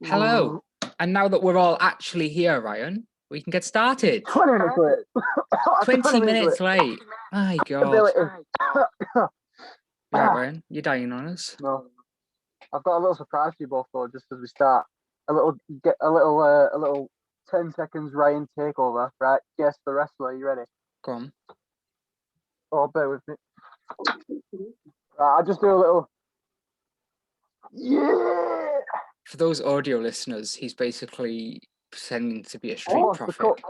Hello. And now that we're all actually here, Ryan, we can get started. 20 minutes late. 20 minutes late. My God. Right, Ryan, you're dying on us. No. I've got a little surprise for you both though, just as we start. A little 10 seconds Ryan takeover, right? Guess the wrestler, you ready? Go on. Oh, bear with me. Right, I'll just do a little. Yeah! For those audio listeners, he's basically pretending to be a street prophet.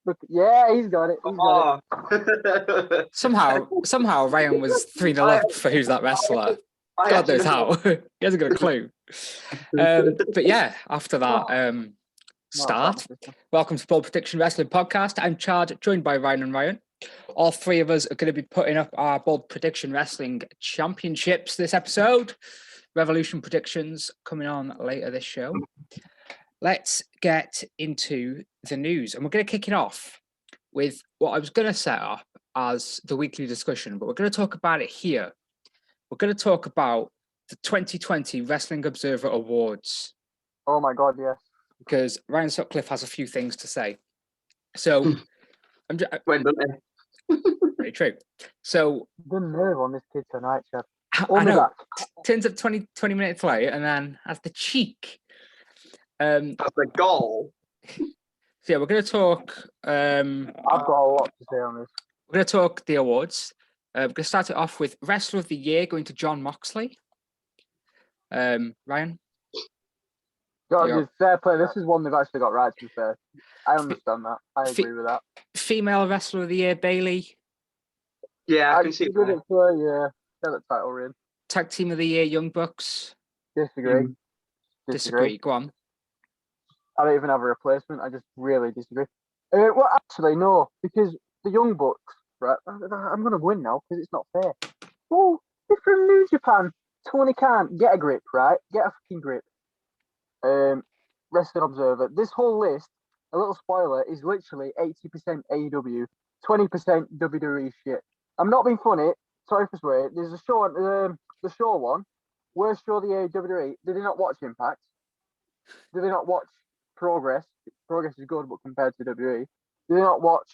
Look, yeah, he's got it. He's got it. Somehow Ryan was 3-0 up for who's that wrestler. God knows how. He hasn't got a clue. But yeah, after that start, welcome to Bold Prediction Wrestling Podcast. I'm Chad, joined by Ryan and Ryan. All three of us are going to be putting up our Bold Prediction Wrestling Championships this episode. Revolution predictions coming on later this show. Let's get into the news. And we're going to kick it off with what I was going to set up as the weekly discussion, but we're going to talk about it here. We're going to talk about the 2020 Wrestling Observer Awards. Oh my God, yes. Because Ryan Sutcliffe has a few things to say. So, I'm just... Very true. So... Good nerve on this kid tonight, Chad. I know. Turns up 20 minutes late and then has the cheek. That's the goal. So yeah, we're going to talk... I've got a lot to say on this. We're going to talk the awards. We're going to start it off with Wrestler of the Year going to John Moxley. Ryan? God, fair play. This is one they've actually got right, to be fair. I understand that. I agree with that. Female Wrestler of the Year, Bailey. Yeah, I can see that. Yeah, get the title ring. Tag Team of the Year, Young Bucks. Disagree. Disagree. Go on. I don't even have a replacement. I just really disagree. Well, actually, no, because the Young Bucks, right? I'm going to win now because it's not fair. Oh, they're from New Japan. Tony Khan, get a grip, right? Get a fucking grip. Wrestling Observer. This whole list, a little spoiler, is literally 80% AEW, 20% WWE shit. I'm not being funny. Sorry for swearing. There's a show, the show one. Worst show of the year, WWE. Did they not watch Impact? Did they not watch Progress? Progress is good, but compared to WWE. Did they not watch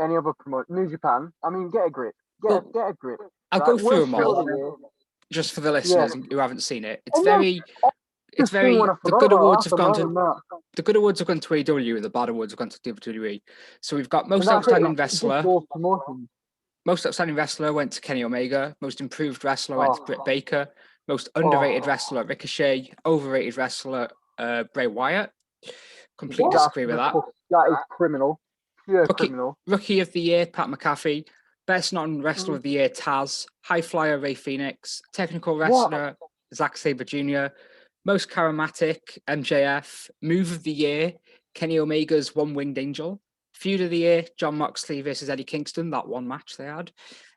any other promotion? New Japan. I mean, get a grip. Get a grip. I'll go through them all, just for the listeners who haven't seen it. It's very... The good awards have gone to AEW, and the bad awards have gone to WWE. So we've got most outstanding wrestler. Most outstanding wrestler went to Kenny Omega. Most improved wrestler went to Britt Baker. Most underrated wrestler, Ricochet. Overrated wrestler, Bray Wyatt. Completely disagree with that. That is criminal. Pure criminal. Rookie of the Year, Pat McAfee. Best non-wrestler of the year, Taz. High flyer, Ray Phoenix. Technical wrestler, Zack Sabre Jr. Most charismatic, MJF. Move of the year, Kenny Omega's One Winged Angel. Feud of the year, John Moxley versus Eddie Kingston. That one match they had.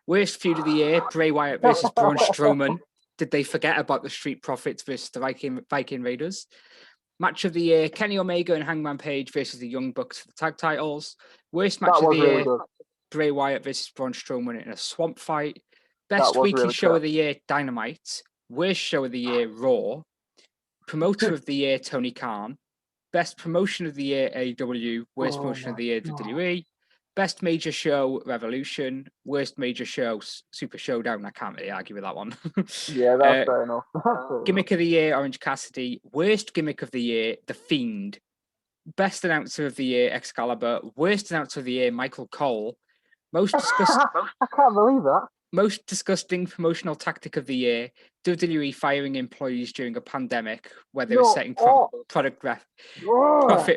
Worst feud of the year, Bray Wyatt versus Braun Strowman. Did they forget about the Street Profits versus the Viking Raiders? Match of the year, Kenny Omega and Hangman Page versus the Young Bucks for the tag titles. Worst match of the year, Bray Wyatt versus Braun Strowman in a swamp fight. Best weekly show of the year, Dynamite. Worst show of the year, Raw. Promoter of the year, Tony Khan. Best promotion of the year, AEW. Worst promotion of the year, WWE. Best major show, Revolution. Worst major show, Super Showdown. I can't really argue with that one. Yeah, that's fair enough. Gimmick of the year, Orange Cassidy. Worst gimmick of the year, The Fiend. Best announcer of the year, Excalibur. Worst announcer of the year, Michael Cole. Most disgusting. I can't believe that. Most disgusting promotional tactic of the year, WWE firing employees during a pandemic where they were setting profit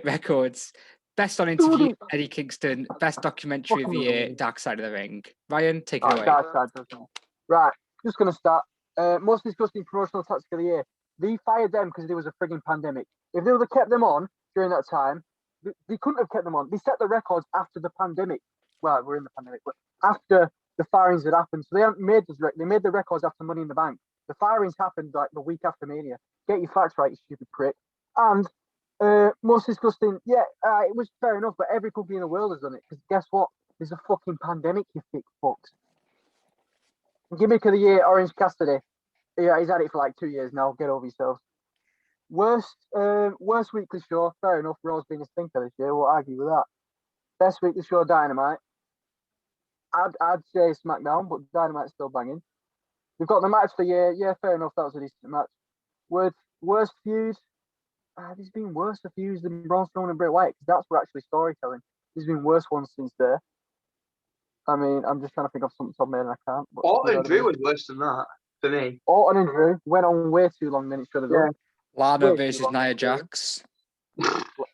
records. Best on interview, Eddie Kingston. Best documentary of the year, Dark Side of the Ring. Ryan, take it away. Right, just going to start. Most disgusting promotional tactic of the year. They fired them because there was a frigging pandemic. If they would have kept them on during that time, they couldn't have kept them on. They set the records after the pandemic. Well, we're in the pandemic, but after the firings had happened. So they haven't made this they made the records after Money in the Bank. The firings happened like the week after Mania. Get your facts right, you stupid prick. And most disgusting, it was fair enough, but every company in the world has done it. Because guess what? There's a fucking pandemic, you thick fucks. Gimmick of the year, Orange Cassidy. Yeah, he's had it for like 2 years now. Get over yourself. Worst weekly show. Fair enough. Raw's been a stinker this year. We'll argue with that. Best weekly show, Dynamite. I'd say Smackdown, but Dynamite's still banging. We've got the match for the year. Yeah, fair enough. That was a decent match. Worst feud. There's been worse feuds than Braun Strowman and Bray Wyatt because that's for actually storytelling. There's been worse ones since there. I mean, I'm just trying to think of something top man and I can't. But Orton and Drew was worse than that for me. Orton and Drew went on way too long than it should have done. Lana versus Nia Jax.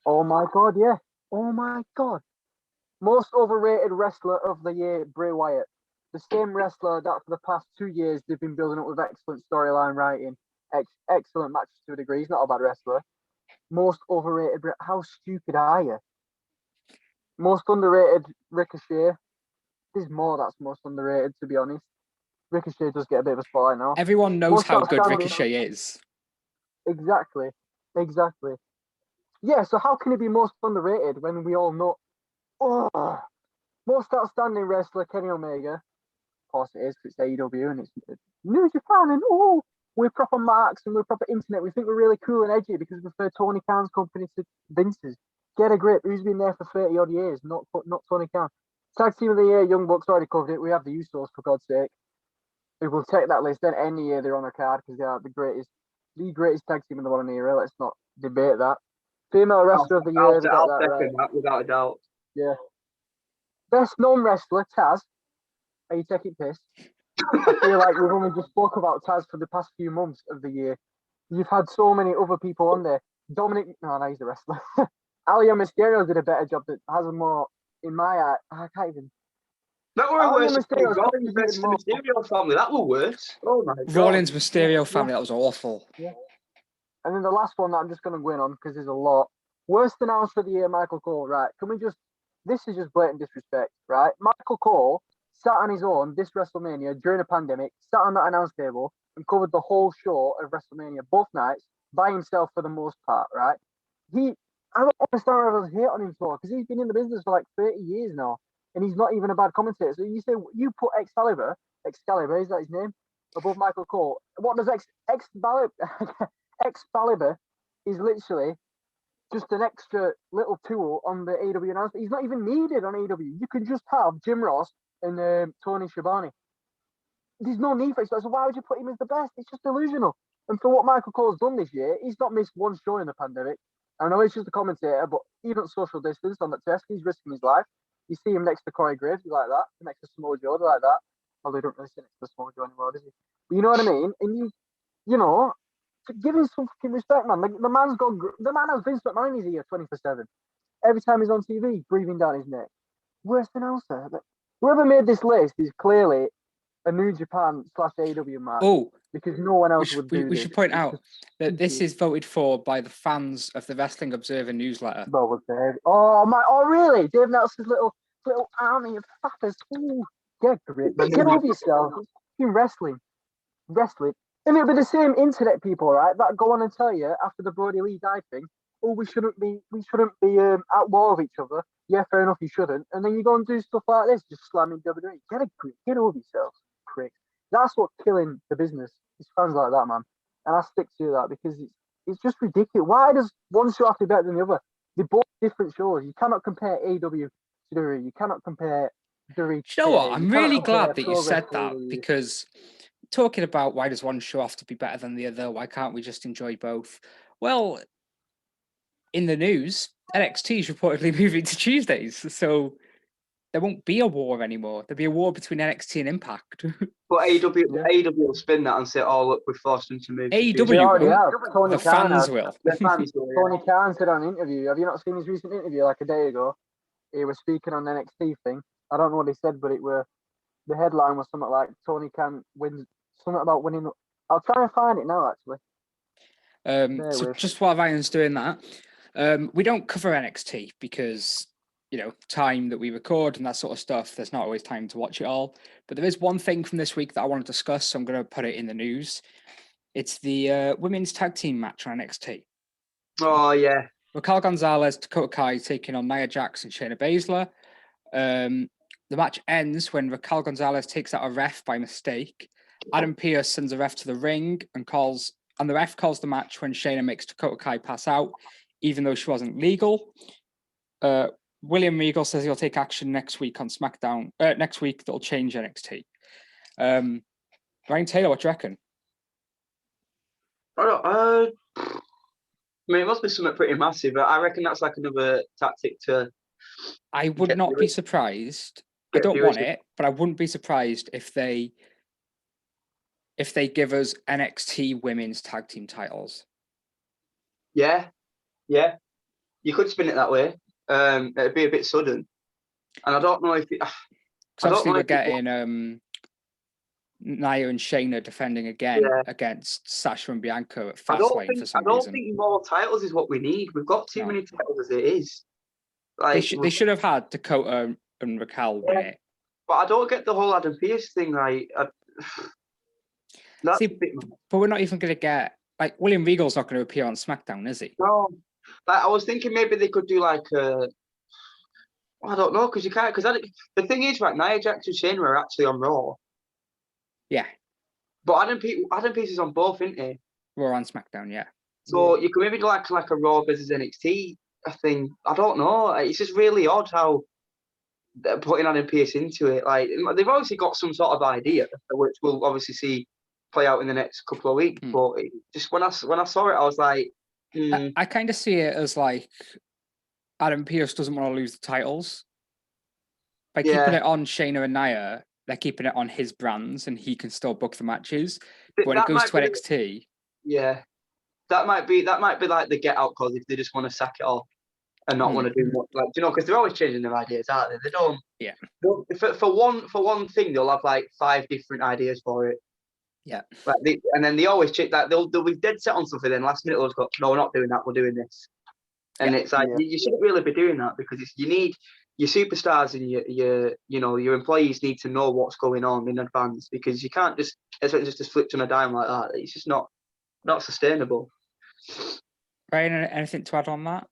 Oh my god, yeah. Oh my god. Most overrated wrestler of the year, Bray Wyatt. The same wrestler that for the past 2 years they've been building up with excellent storyline writing, excellent matches to a degree. He's not a bad wrestler. Most overrated. How stupid are you? Most underrated, Ricochet. There's more that's most underrated, to be honest. Ricochet does get a bit of a spotlight now. Everyone knows how good Ricochet is. Exactly. Yeah, so how can he be most underrated when we all know? Oh, most outstanding wrestler, Kenny Omega. Of course it is, because it's AEW and it's New Japan, and we're proper marks and we're proper internet. We think we're really cool and edgy because we prefer Tony Khan's company to Vince's. Get a grip. Who's been there for 30 odd years? Not Tony Khan. Tag Team of the Year, Young Bucks already covered it. We have the Usos, for God's sake. We will take that list then any year they're on a card because they are the greatest tag team in the modern era. Let's not debate that. Female Wrestler of the Year. I'll second that without a doubt. Yeah. Best non-wrestler, Taz. Are you taking piss? I feel like we've only just spoke about Taz for the past few months of the year. You've had so many other people on there. Dominic, no, he's a wrestler. Aliyah Mysterio did a better job that has a more, in my eye, I can't even. That were a worse Mysterio family. That were worse. Oh my god. Rollins Mysterio family, that was awful. Yeah. And then the last one that I'm just going to go in on because there's a lot. Worst announcer of the year, Michael Cole. Right? Can we just? This is just blatant disrespect, right? Michael Cole sat on his own this WrestleMania during a pandemic, sat on that announce table and covered the whole show of WrestleMania both nights by himself for the most part, right? I don't understand why everyone's hate on him for because he's been in the business for like 30 years now. And he's not even a bad commentator. So you say you put Excalibur, is that his name? Above Michael Cole. What does Excalibur is literally just an extra little tool on the AEW announcement. He's not even needed on AEW. You can just have Jim Ross and Tony Schiavone. There's no need for it. So why would you put him as the best? It's just delusional. And for what Michael Cole's done this year, he's not missed one show in the pandemic. I know he's just a commentator, but even social distance on the test, he's risking his life. You see him next to Corey Graves, like that. Next to Samoa Joe, like that. Although he don't really sit next to Samoa Joe anymore, does he? But you know what I mean? And you know, give him some fucking respect, man. Like, the man has Vince McMahon in his ear 24/7. Every time he's on TV, breathing down his neck. Worst announcer. Whoever made this list is clearly a New Japan / AEW match. Oh, because no one else would do this. We should point out that this is voted for by the fans of the Wrestling Observer newsletter. Oh, really? Dave Nelson's little army of fappers. Ooh, get grip. Get over yourself. It's wrestling. And it'll be the same internet people, right, that go on and tell you after the Brody Lee died thing, oh, we shouldn't be at war with each other. Yeah, fair enough, you shouldn't. And then you go and do stuff like this, just slamming WWE. Get a grip. Get over yourself, prick. That's what's killing the business. It's fans like that, man. And I stick to that because it's just ridiculous. Why does one show have to be better than the other? They're both different shows. You cannot compare AEW to WWE. You cannot compare WWE. You know what? I'm really glad that you said that because talking about why does one show have to be better than the other? Why can't we just enjoy both? Well, in the news, NXT is reportedly moving to Tuesdays, so there won't be a war anymore. There'll be a war between NXT and Impact. But AEW will spin that and say, "Oh, look, we've forced them to move." AEW, the fans will. Tony Khan said on an interview. Have you not seen his recent interview like a day ago? He was speaking on the NXT thing. I don't know what he said, but the headline was something like Tony Khan wins. Something about winning. I'll try and find it now, actually. So just while Ryan's doing that, we don't cover NXT because, time that we record and that sort of stuff, there's not always time to watch it all. But there is one thing from this week that I want to discuss, so I'm going to put it in the news. It's the women's tag team match on NXT. Oh, yeah. Raquel Gonzalez, Dakota Kai taking on Nia Jax and Shayna Baszler. The match ends when Raquel Gonzalez takes out a ref by mistake. Adam Pearce sends a ref to the ring and calls and the ref calls the match when Shayna makes Dakota Kai pass out, even though she wasn't legal. William Regal says he'll take action next week on SmackDown. Next week, that'll change NXT. Ryan Taylor, what do you reckon? I mean, it must be something pretty massive, but I reckon that's like another tactic to. I would not be surprised. I don't want it, but I wouldn't be surprised if they give us NXT Women's Tag Team titles. Yeah. You could spin it that way. It'd be a bit sudden, and I don't know if. Because obviously we're getting Nia and Shayna defending again against Sasha and Bianca at Fastlane for some reason. I don't think more titles is what we need. We've got too many titles as it is. Like, they should have had Dakota and Raquel win it. But I don't get the whole Adam Pearce thing. Like, but we're not even going to get William Regal's not going to appear on SmackDown, is he? No. Like, I was thinking maybe they could do I don't know, because you can't. Because the thing is, right, Nia Jax and Shayna are actually on Raw. Yeah. But Adam Pearce is on both, isn't he? We're on SmackDown, yeah. So you can maybe do like a Raw versus NXT thing. I don't know. It's just really odd how they're putting Adam Pearce into it. Like, they've obviously got some sort of idea, which we'll obviously see play out in the next couple of weeks. But just when I saw it, I was like, I kind of see it as like Adam Pearce doesn't want to lose the titles. By keeping it on Shayna and Nia, they're keeping it on his brands, and he can still book the matches. But when it goes to NXT, that might be like the get out clause if they just want to sack it off and not want to do more. Like, because they're always changing their ideas, aren't they? They don't. Yeah. For one thing, they'll have like 5 different ideas for it. Yeah. And then they always check that they'll be dead set on something. Then last minute they'll go, no, we're not doing that. We're doing this. And it's like you shouldn't really be doing that, because you need your superstars and your employees need to know what's going on in advance, because you can't just flip on a dime like that. It's just not sustainable. Ryan, anything to add on that?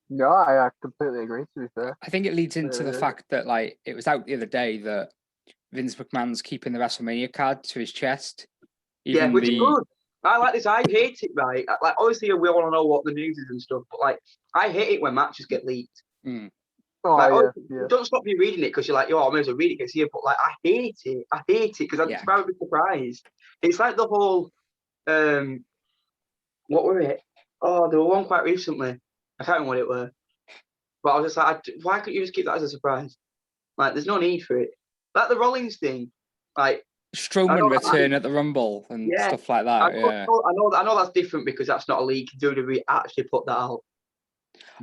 No, I completely agree, to be fair. I think it leads into the fact that it was out the other day that Vince McMahon's keeping the WrestleMania card to his chest. Which is good. I like this. I hate it, right? Like, obviously we all want to know what the news is and stuff, but I hate it when matches get leaked. Don't stop me reading it because you're like, I may as well read it because here. But I hate it. I hate it because I'm proud of surprised. It's like the whole what were it? Oh, there were one quite recently. I can't remember what it were. But I was just like, why couldn't you just keep that as a surprise? Like, there's no need for it. Like the Rollins thing, Strowman return at the Rumble and stuff like that. I know that's different because that's not a leak. WWE actually put that out.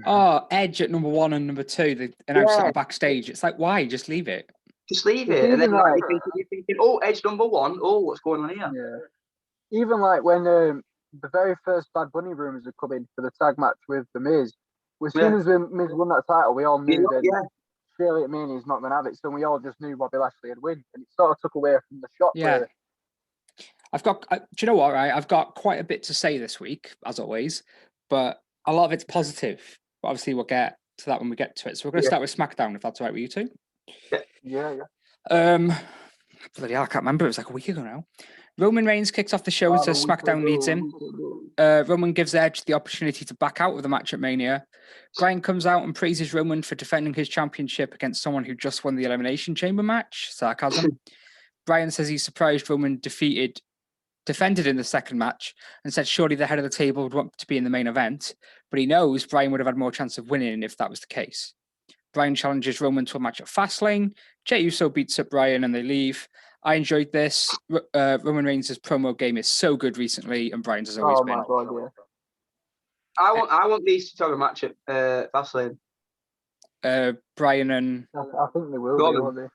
Oh, Edge at number 1 and number 2. They announced it backstage. It's like, why? Just leave it. Just leave it. And then you're thinking, oh, Edge number 1. Oh, what's going on here? Yeah. Even when the very first Bad Bunny rumors are coming for the tag match with The Miz, as soon as the Miz won that title, we all knew that surely at Mania he's not going to have it. So we all just knew Bobby Lashley had win, and it sort of took away from the shot. Yeah. I've got. Do you know what? Right, I've got quite a bit to say this week, as always, but a lot of it's positive. But obviously, we'll get to that when we get to it. So we're going to start with SmackDown, if that's all right with you two. Yeah. Bloody hell, I can't remember. It was like a week ago now. Roman Reigns kicks off the show and says SmackDown needs him. Roman gives Edge the opportunity to back out of the match at Mania. Bryan comes out and praises Roman for defending his championship against someone who just won the Elimination Chamber match. Sarcasm. Bryan says he's surprised Roman defended in the second match and said surely the head of the table would want to be in the main event, but he knows Bryan would have had more chance of winning if that was the case. Bryan challenges Roman to a match at Fastlane. Jey Uso beats up Bryan and they leave. I enjoyed this. Roman Reigns' promo game is so good recently, and Bryan's has always been. My God, yeah. I want these to have a match at Fastlane. Bryan and I think they will. Won't they?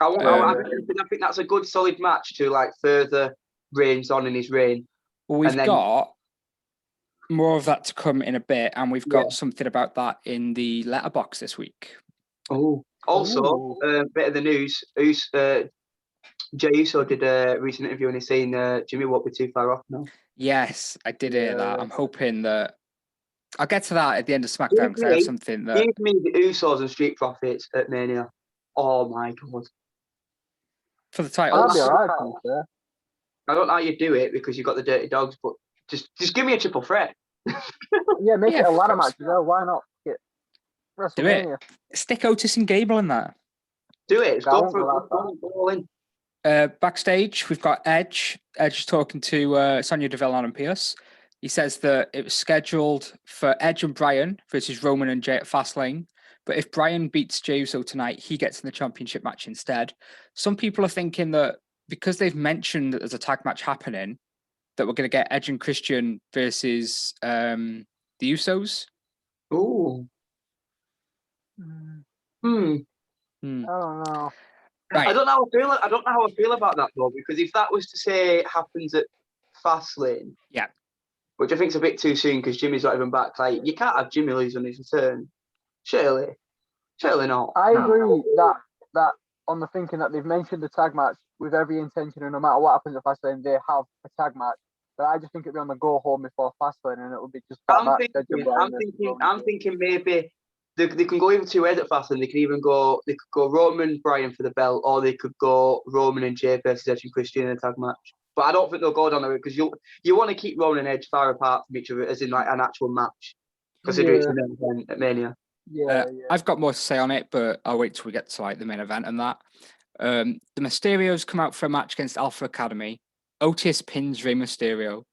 I think that's a good solid match to further Reigns on in his reign. Well, we've got more of that to come in a bit, and we've got something about that in the letterbox this week. Oh, also, bit of the news. Jey Uso did a recent interview and he's saying Jimmy won't be too far off now. Yes, I did hear that. I'm hoping that I'll get to that at the end of SmackDown because I have something that. Give me the Usos and Street Profits at Mania. Oh my God. For the title. That'd be alright. I don't know how you do it because you've got the Dirty Dogs, but just give me a triple threat. Yeah, make it a ladder course. match as well. Why not? Get Do it. WrestleMania. Stick Otis and Gable in that. Do it. I Go won't for it. go that far. Go all in. Backstage, we've got Edge. Edge is talking to Sonya Deville and Adam Pearce. He says that it was scheduled for Edge and Bryan versus Roman and Jay at Fastlane. But if Bryan beats Jey Uso tonight, he gets in the championship match instead. Some people are thinking that because they've mentioned that there's a tag match happening, that we're going to get Edge and Christian versus the Usos. Ooh. I don't know. Right. I don't know how I feel about that though, because if that was to say it happens at Fastlane, yeah, which I think is a bit too soon because Jimmy's not even back. Like, you can't have Jimmy lose on his return. Surely not. I agree that on the thinking that they've mentioned the tag match with every intention, and no matter what happens at Fastlane, they have a tag match. But I just think it'd be on the go home before Fastlane, and it would be just that match. I'm thinking maybe they can go even two ways at Fastlane. They could go Roman and Bryan for the belt, or they could go Roman and Jay versus Edge and Christian in a tag match. But I don't think they'll go down there because you want to keep Roman and Edge far apart from each other, as in like an actual match, considering it's the main event at Mania. Yeah. I've got more to say on it, but I'll wait till we get to like the main event and that. The Mysterios come out for a match against Alpha Academy. Otis pins Rey Mysterio.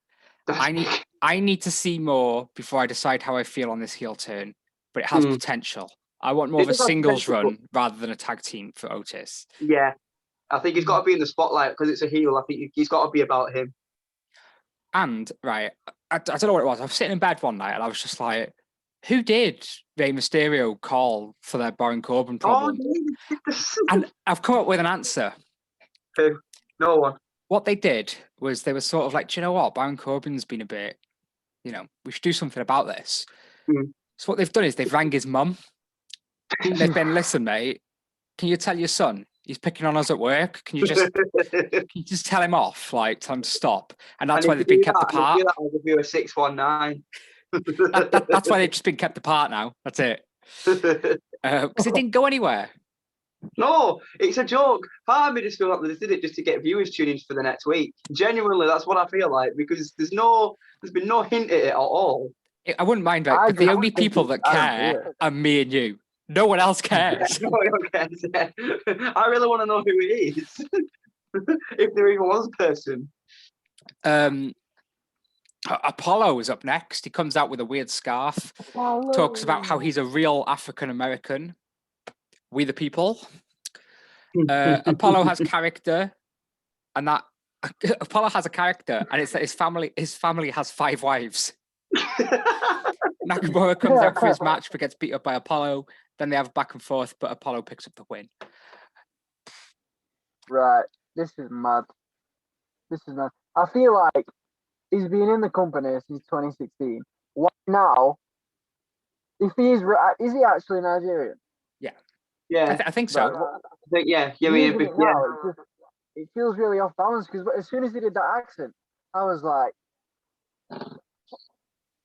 I need to see more before I decide how I feel on this heel turn, but it has potential. I want more of a singles run rather than a tag team for Otis. Yeah, I think he's got to be in the spotlight because it's a heel. I think he's got to be about him. And right, I don't know what it was. I was sitting in bed one night and I was just like, who did Rey Mysterio call for their Baron Corbin problem? And I've come up with an answer. Who? No one. What they did was they were sort of like, do you know what? Baron Corbin's been a bit, we should do something about this. So what they've done is they've rang his mum. And they've been, listen, mate, can you tell your son he's picking on us at work? Can you just tell him off, like tell him to stop? And that's why they've been kept apart. I'll give you a 619. That's why they've just been kept apart now. That's it. Because it didn't go anywhere. No, it's a joke. Part of me just feel like they did it just to get viewers tuned in for the next week. Genuinely, that's what I feel like because there's been no hint at it at all. I wouldn't mind, right? But the only people that care are me and you. No one else cares. No one cares. I really want to know who it is. If there even was a person. Apollo is up next. He comes out with a weird scarf. Talks about how he's a real African American. We the people. Apollo has character, and that Apollo has a character, and it's that his family has 5 wives. Nakamura comes out for his match but gets beat up by Apollo. Then they have a back and forth, but Apollo picks up the win. Right. This is mad. I feel like he's been in the company since 2016. Why now? If he is he actually Nigerian? Yeah. I think so. It feels really off balance because as soon as he did that accent, I was like,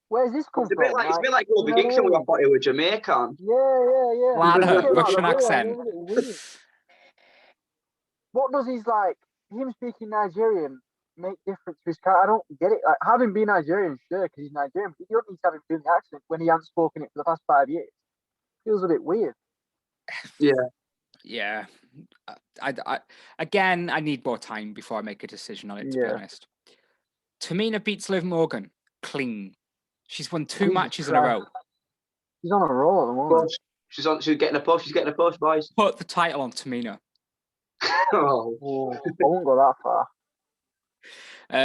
where's this come from? It's a bit like Kobe Kingston when I thought he was Jamaican. Yeah. Ladder, Russian accent. What does him speaking Nigerian make difference to his character? I don't get it. Like, having been Nigerian, sure, because he's Nigerian, but you don't need to have him doing the accent when he hasn't spoken it for the past 5 years. Feels a bit weird. Yeah. I need more time before I make a decision on it, to be honest. Tamina beats Liv Morgan clean. She's won 2 matches in a row. She's on a roll at the moment. She's getting a push. She's getting a push, boys. Put the title on Tamina. I won't go that far.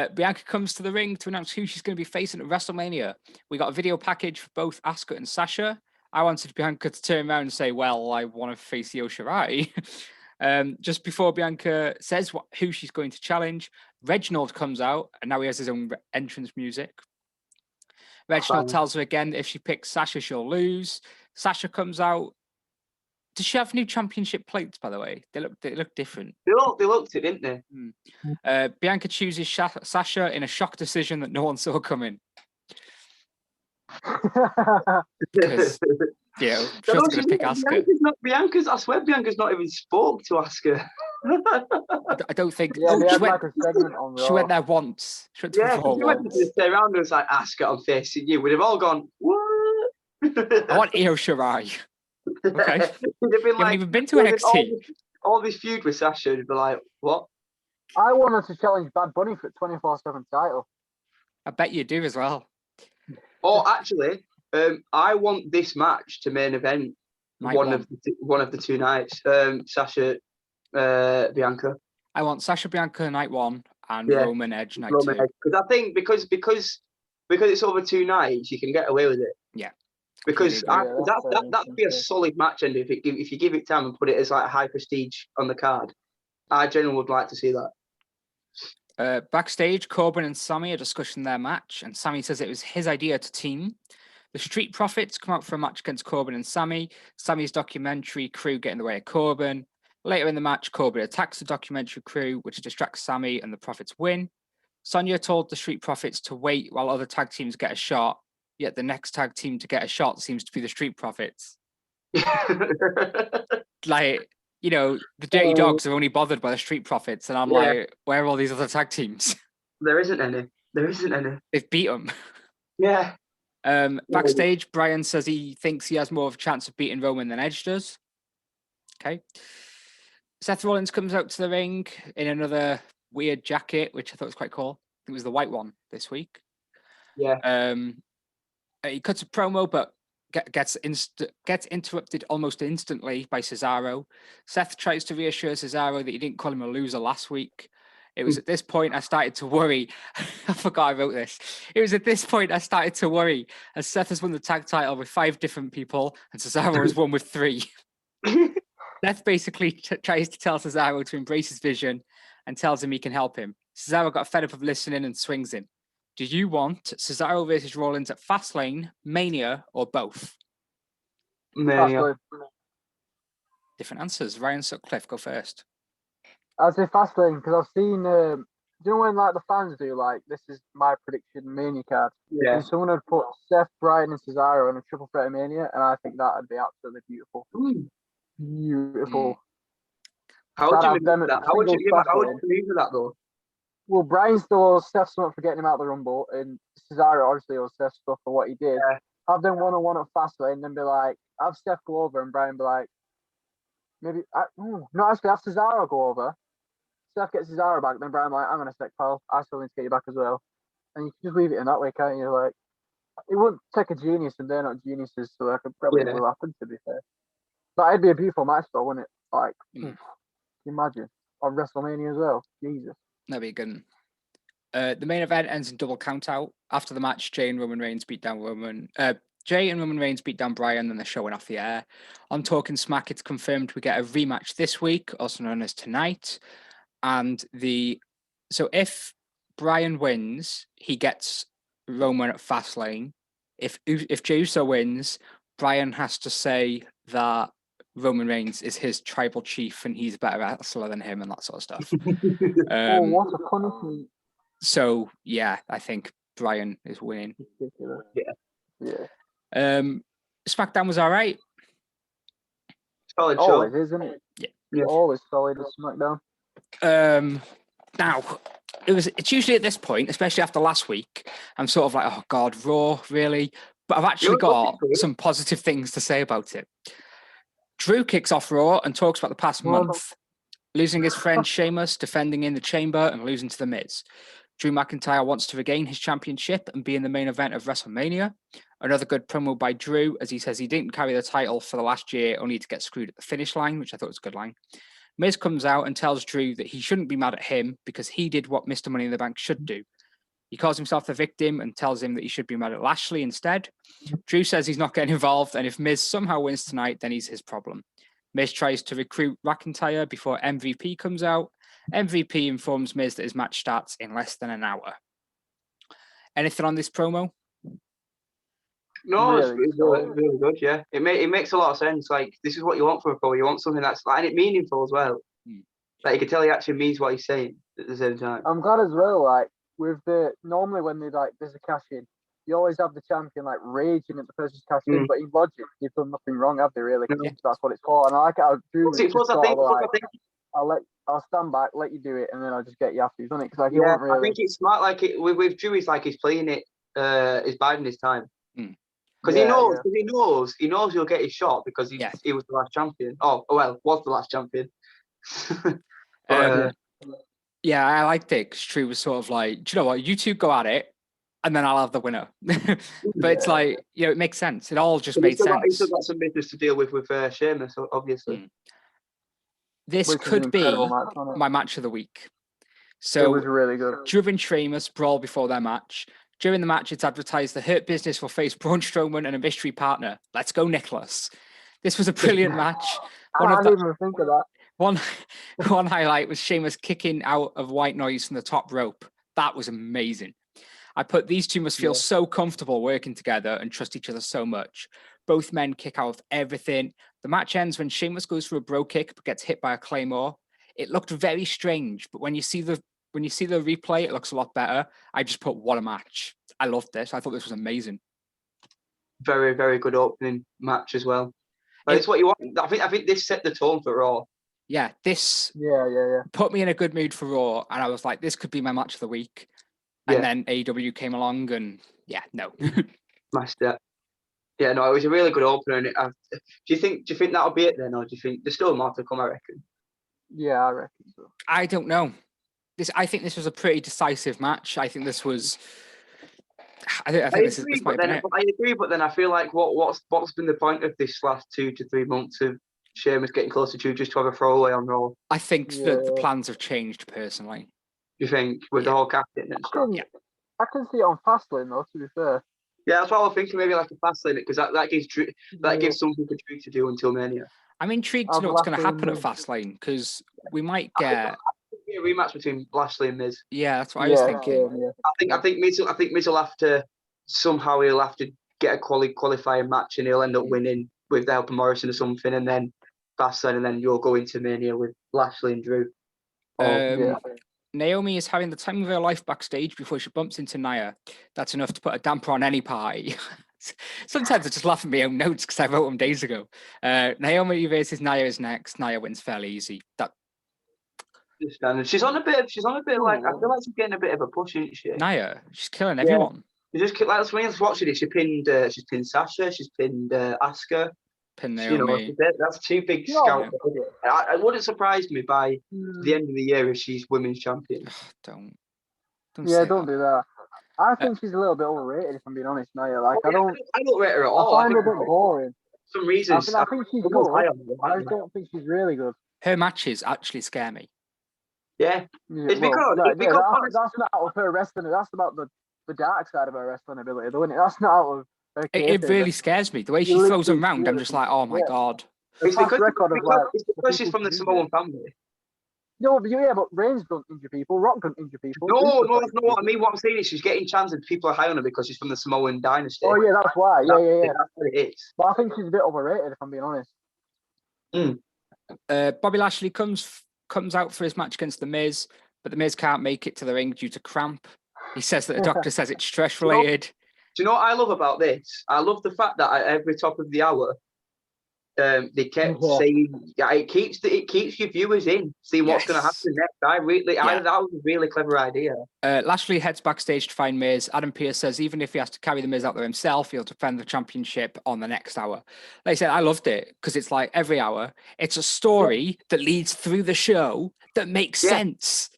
Bianca comes to the ring to announce who she's going to be facing at WrestleMania. We got a video package for both Asuka and Sasha. I wanted Bianca to turn around and say, well, I want to face Io Shirai. Just before Bianca says who she's going to challenge, Reginald comes out, and now he has his own entrance music. Reginald tells her again that if she picks Sasha, she'll lose. Sasha comes out. Does she have new championship plates, by the way? They look different. They looked it, didn't they? Bianca chooses Sasha in a shock decision that no one saw coming. Because, Shaw's going to pick Asuka. Bianca's, I swear Bianca's not even spoke to Asuka. I don't think. Yeah, they had she like a segment on Raw. She went there once. She went to Raw she went once. to stay around and was like, Asuka, I'm facing you. We'd have all gone, what? I want Io Shirai. Okay. They'd been You haven't even been to NXT. All this feud with Sasha would be like, what? I wanted to challenge Bad Bunny for the 24/7 title. I bet you do as well. Oh, actually, I want this match to main event one of the two nights. Sasha, Bianca. I want Sasha Bianca night 1 and Roman Edge night 2. Because I think because it's over 2 nights, you can get away with it. Yeah. Because that'd be a solid match, and if you give it time and put it as like a high prestige on the card, I generally would like to see that. Backstage, Corbin and Sammy are discussing their match, and Sammy says it was his idea to team. The Street Profits come out for a match against Corbin and Sammy. Sammy's documentary crew get in the way of Corbin. Later in the match, Corbin attacks the documentary crew, which distracts Sammy, and the Profits win. Sonya told the Street Profits to wait while other tag teams get a shot, yet the next tag team to get a shot seems to be the Street Profits. Like, you know, the Dirty Dogs are only bothered by the Street Profits, and I'm like, where are all these other tag teams? There isn't any. They've beat them. Yeah. Backstage, Brian says he thinks he has more of a chance of beating Roman than Edge does. Okay. Seth Rollins comes out to the ring in another weird jacket, which I thought was quite cool. I think it was the white one this week. Yeah. He cuts a promo, but gets interrupted almost instantly by Cesaro. Seth tries to reassure Cesaro that he didn't call him a loser last week. It was at this point I started to worry. I forgot I wrote this. It was at this point I started to worry, as Seth has won the tag title with 5 different people, and Cesaro has won with 3. Seth basically tries to tell Cesaro to embrace his vision and tells him he can help him. Cesaro got fed up of listening and swings in. Do you want Cesaro versus Rollins at Fastlane, Mania, or both? Mania. Different answers. Ryan Sutcliffe, go first. I'd say Fastlane, because I've seen, do you know when like the fans do like, this is my prediction Mania card? Yeah. And someone would put Seth, Bryan, and Cesaro in a triple threat Mania, and I think that would be absolutely beautiful. Beautiful. How would you move that? How would you move that though? Well, Bryan still owes Seth something for getting him out of the Rumble, and Cesaro obviously owes Seth stuff for what he did. Yeah. Have them one-on-one at Fastlane, and then be like, have Seth go over, and Bryan be like, maybe, have Cesaro go over. Seth gets Cesaro back, then Bryan like, I'm gonna sec, pal. I still need to get you back as well. And you can just leave it in that way, can't you? Like, it wouldn't take a genius, and they're not geniuses, so that could probably will happen, to be fair. But it'd be a beautiful match, though, wouldn't it? Like, imagine. On WrestleMania as well. Jesus. That'd be good. The main event ends in double count out. After the match, Jay and Roman Reigns beat down Bryan, then they're showing off the air. On Talking Smack, it's confirmed we get a rematch this week, also known as tonight. And so if Bryan wins, he gets Roman at Fastlane. If Jey Uso wins, Bryan has to say that Roman Reigns is his tribal chief and he's a better wrestler than him and that sort of stuff. What a punishment. So yeah, I think Bryan is winning. Yeah. SmackDown was all right. Solid show. Always, isn't it? Yeah. Always solid at SmackDown. Now it's usually at this point, especially after last week, I'm sort of like, oh God, Raw, really? But I've actually got some positive things to say about it. Drew kicks off Raw and talks about the past month, losing his friend Sheamus, defending in the Chamber, and losing to The Miz. Drew McIntyre wants to regain his championship and be in the main event of WrestleMania. Another good promo by Drew, as he says he didn't carry the title for the last year, only to get screwed at the finish line, which I thought was a good line. Miz comes out and tells Drew that he shouldn't be mad at him because he did what Mr. Money in the Bank should do. He calls himself the victim and tells him that he should be mad at Lashley instead. Drew says he's not getting involved, and if Miz somehow wins tonight, then he's his problem. Miz tries to recruit McIntyre before MVP comes out. MVP informs Miz that his match starts in less than an hour. Anything on this promo? No, it's really good, yeah. It makes a lot of sense. Like, this is what you want from a promo. You want something that's like, and it meaningful as well. Like, you can tell he actually means what he's saying at the same time. I'm glad as well, like, with normally when they like, there's a cash in, you always have the champion like raging at the person's cashed in, but in logic, they've done nothing wrong, have they? Really? Yeah. That's what it's for. And I like how Drew was just sort of like, think I'll stand back, let you do it, and then I'll just get you after you've done it. Because like, he yeah, won't really. I think it's smart. Like with Drew, he's like he's playing it. He's biding his time because he knows he'll get his shot because he was the last champion. Oh well, was the last champion. But, yeah, I liked it because Drew was sort of like, do you know what? You two go at it, and then I'll have the winner. But it's like, it makes sense. It all just made sense. He's still got some business to deal with Sheamus, obviously. This could be my match of the week. So it was really good. Drew and Sheamus brawl before their match. During the match, it's advertised the Hurt Business will face Braun Strowman and a mystery partner. Let's go, Nicholas. This was a brilliant match. I didn't even think of that. One highlight was Sheamus kicking out of White Noise from the top rope. That was amazing. I put these two must feel so comfortable working together and trust each other so much. Both men kick out of everything. The match ends when Sheamus goes for a bro kick but gets hit by a claymore. It looked very strange, but when you see the replay, it looks a lot better. I just put what a match. I loved this. I thought this was amazing. Very, very good opening match as well. It's what you want. I think this set the tone for Raw. Yeah, this put me in a good mood for Raw, and I was like, this could be my match of the week. And then AEW came along, and no. Smashed it. Yeah, no, it was a really good opener. And do you think that'll be it then, or do you think there's still more to come? I reckon. Yeah, I reckon so. I don't know. I think this was a pretty decisive match. I think this was. I agree, but then I feel like what's been the point of this last 2 to 3 months of Sheamus getting closer to just to have a throwaway on Raw? I think that the plans have changed personally. You think with the whole captain and stuff? I can see it on Fastlane though. To be fair. Yeah, that's what I was thinking. Maybe like a Fastlane because that gives something for Drew to do until Mania. I'm intrigued to know what's going to happen at Fastlane because we might get a rematch between Lashley and Miz. Yeah, that's what I was thinking. Yeah. I think Miz will have to somehow get a qualifying match and he'll end up winning with the help of Morrison or something, and then Fastlane, and then you'll go into Mania with Lashley and Drew. Naomi is having the time of her life backstage before she bumps into Nia. That's enough to put a damper on any party. Sometimes I just laugh at my own notes because I wrote them days ago. Naomi versus Nia is next. Nia wins fairly easy. She's on a bit like, I feel like she's getting a bit of a push, isn't she? Nia, she's killing everyone. She just like when I was watching it, she's pinned Sasha, she's pinned Asuka. Pinned Naomi. That's two big scalps. It wouldn't surprise me by the end of the year if she's women's champion. Don't do that. I think she's a little bit overrated, if I'm being honest, Nia. Like, I don't rate her at all. I find her a bit boring. For some reasons, I think she's good. I don't think she's really good. Her matches actually scare me. Yeah. It's because that's not out of her wrestling. That's about the dark side of her wrestling ability, though, isn't it? That's not out of her. It really scares me. The way she throws them around, I'm just like, oh my God. It's because she's from the Samoan family. No, but Reigns don't injure people. Rock don't injure people. No, that's not what I mean. What I'm saying is she's getting chances and people are high on her because she's from the Samoan dynasty. Oh, yeah, that's why. Yeah. That's what it is. But I think she's a bit overrated, if I'm being honest. Bobby Lashley comes out for his match against The Miz, but The Miz can't make it to the ring due to cramp. He says that the doctor says it's stress-related. Do you know what I love about this? I love the fact that at every top of the hour, they kept saying, it keeps your viewers in, seeing what's going to happen next. That was a really clever idea. Lashley heads backstage to find Miz. Adam Pearce says even if he has to carry the Miz out there himself, he'll defend the championship on the next hour. Like I said, I loved it because it's like every hour, it's a story that leads through the show that makes sense.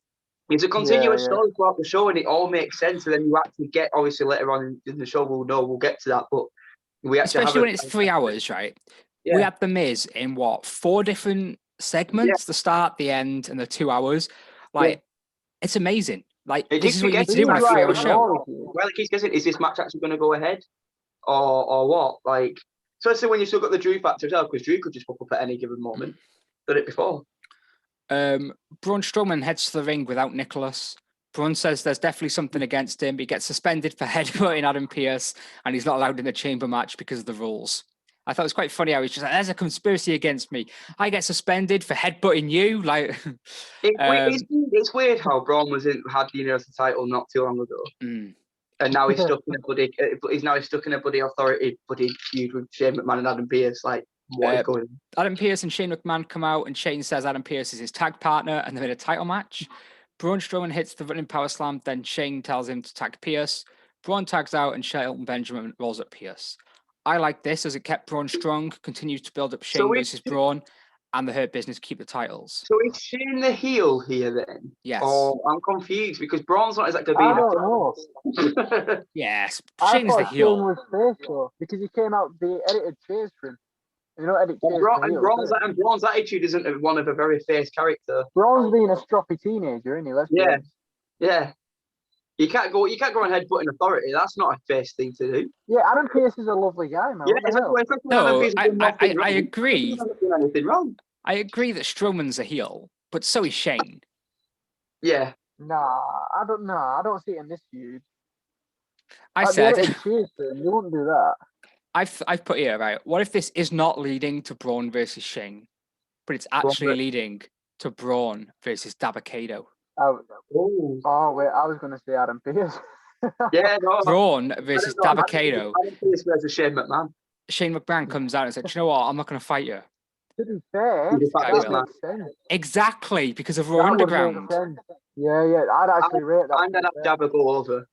It's a continuous story throughout the show, and it all makes sense. And then you actually get, obviously, later on in the show, we'll get to that. But we actually especially when it's 3 hours, right? Yeah. We had The Miz in 4 different segments: the start, the end, and the 2 hours. Like, it's amazing. Like, this is what you need to do on a 3-hour show. Well, it keeps guessing, is this match actually going to go ahead, or what? Like, especially when you still got the Drew factor as well, because Drew could just pop up at any given moment. Done it before. Braun Strowman heads to the ring without Nicholas. Braun says there's definitely something against him. He gets suspended for headbutting Adam Pearce, and he's not allowed in the chamber match because of the rules. I thought it was quite funny how he's just like, there's a conspiracy against me. I get suspended for headbutting you. Like, it's weird how Braun had the Universal title not too long ago. And now he's stuck in a bloody. He's stuck in a bloody authority feud with Shane McMahon and Adam Pearce. Like, what is going on? Adam Pearce and Shane McMahon come out, and Shane says Adam Pearce is his tag partner, and they're in a title match. Braun Strowman hits the running power slam, then Shane tells him to tag Pearce. Braun tags out, and Shelton Benjamin rolls at Pearce. I like this as it kept Braun strong, continues to build up Shane versus Braun, and the Hurt Business keep the titles. So is Shane the heel here then? Yes. Oh, I'm confused because Braun's not exactly being. I don't know. Yes, I Shane's the thought heel. Shane was face though, because he came out, they edited chase for him. You know, edit chase for heels, and Braun's attitude isn't one of a very face character. Braun's being a stroppy teenager, isn't he? Let's be honest. Yeah. You can't go on headbutting authority. That's not a face thing to do. Yeah, Adam Pearce is a lovely guy, man. No, I agree. Anything wrong? I agree that Strowman's a heel, but so is Shane. Yeah. Nah, I don't know. I don't see it in this feud. I said you wouldn't do that. I've put here, right. What if this is not leading to Braun versus Shane, but it's actually leading to Braun versus Dabba-Kato? Oh wait, I was gonna say Adam Pearce. Yeah, no. Braun versus Dabba-Kato. Adam Pearce versus Shane McMahon. Shane McMahon comes out and said, "You know what? I'm not going to fight you." To be fair, that makes sense. Exactly, because of Raw Underground. Yeah, I'd actually rate that. I'm gonna have Dabba go over.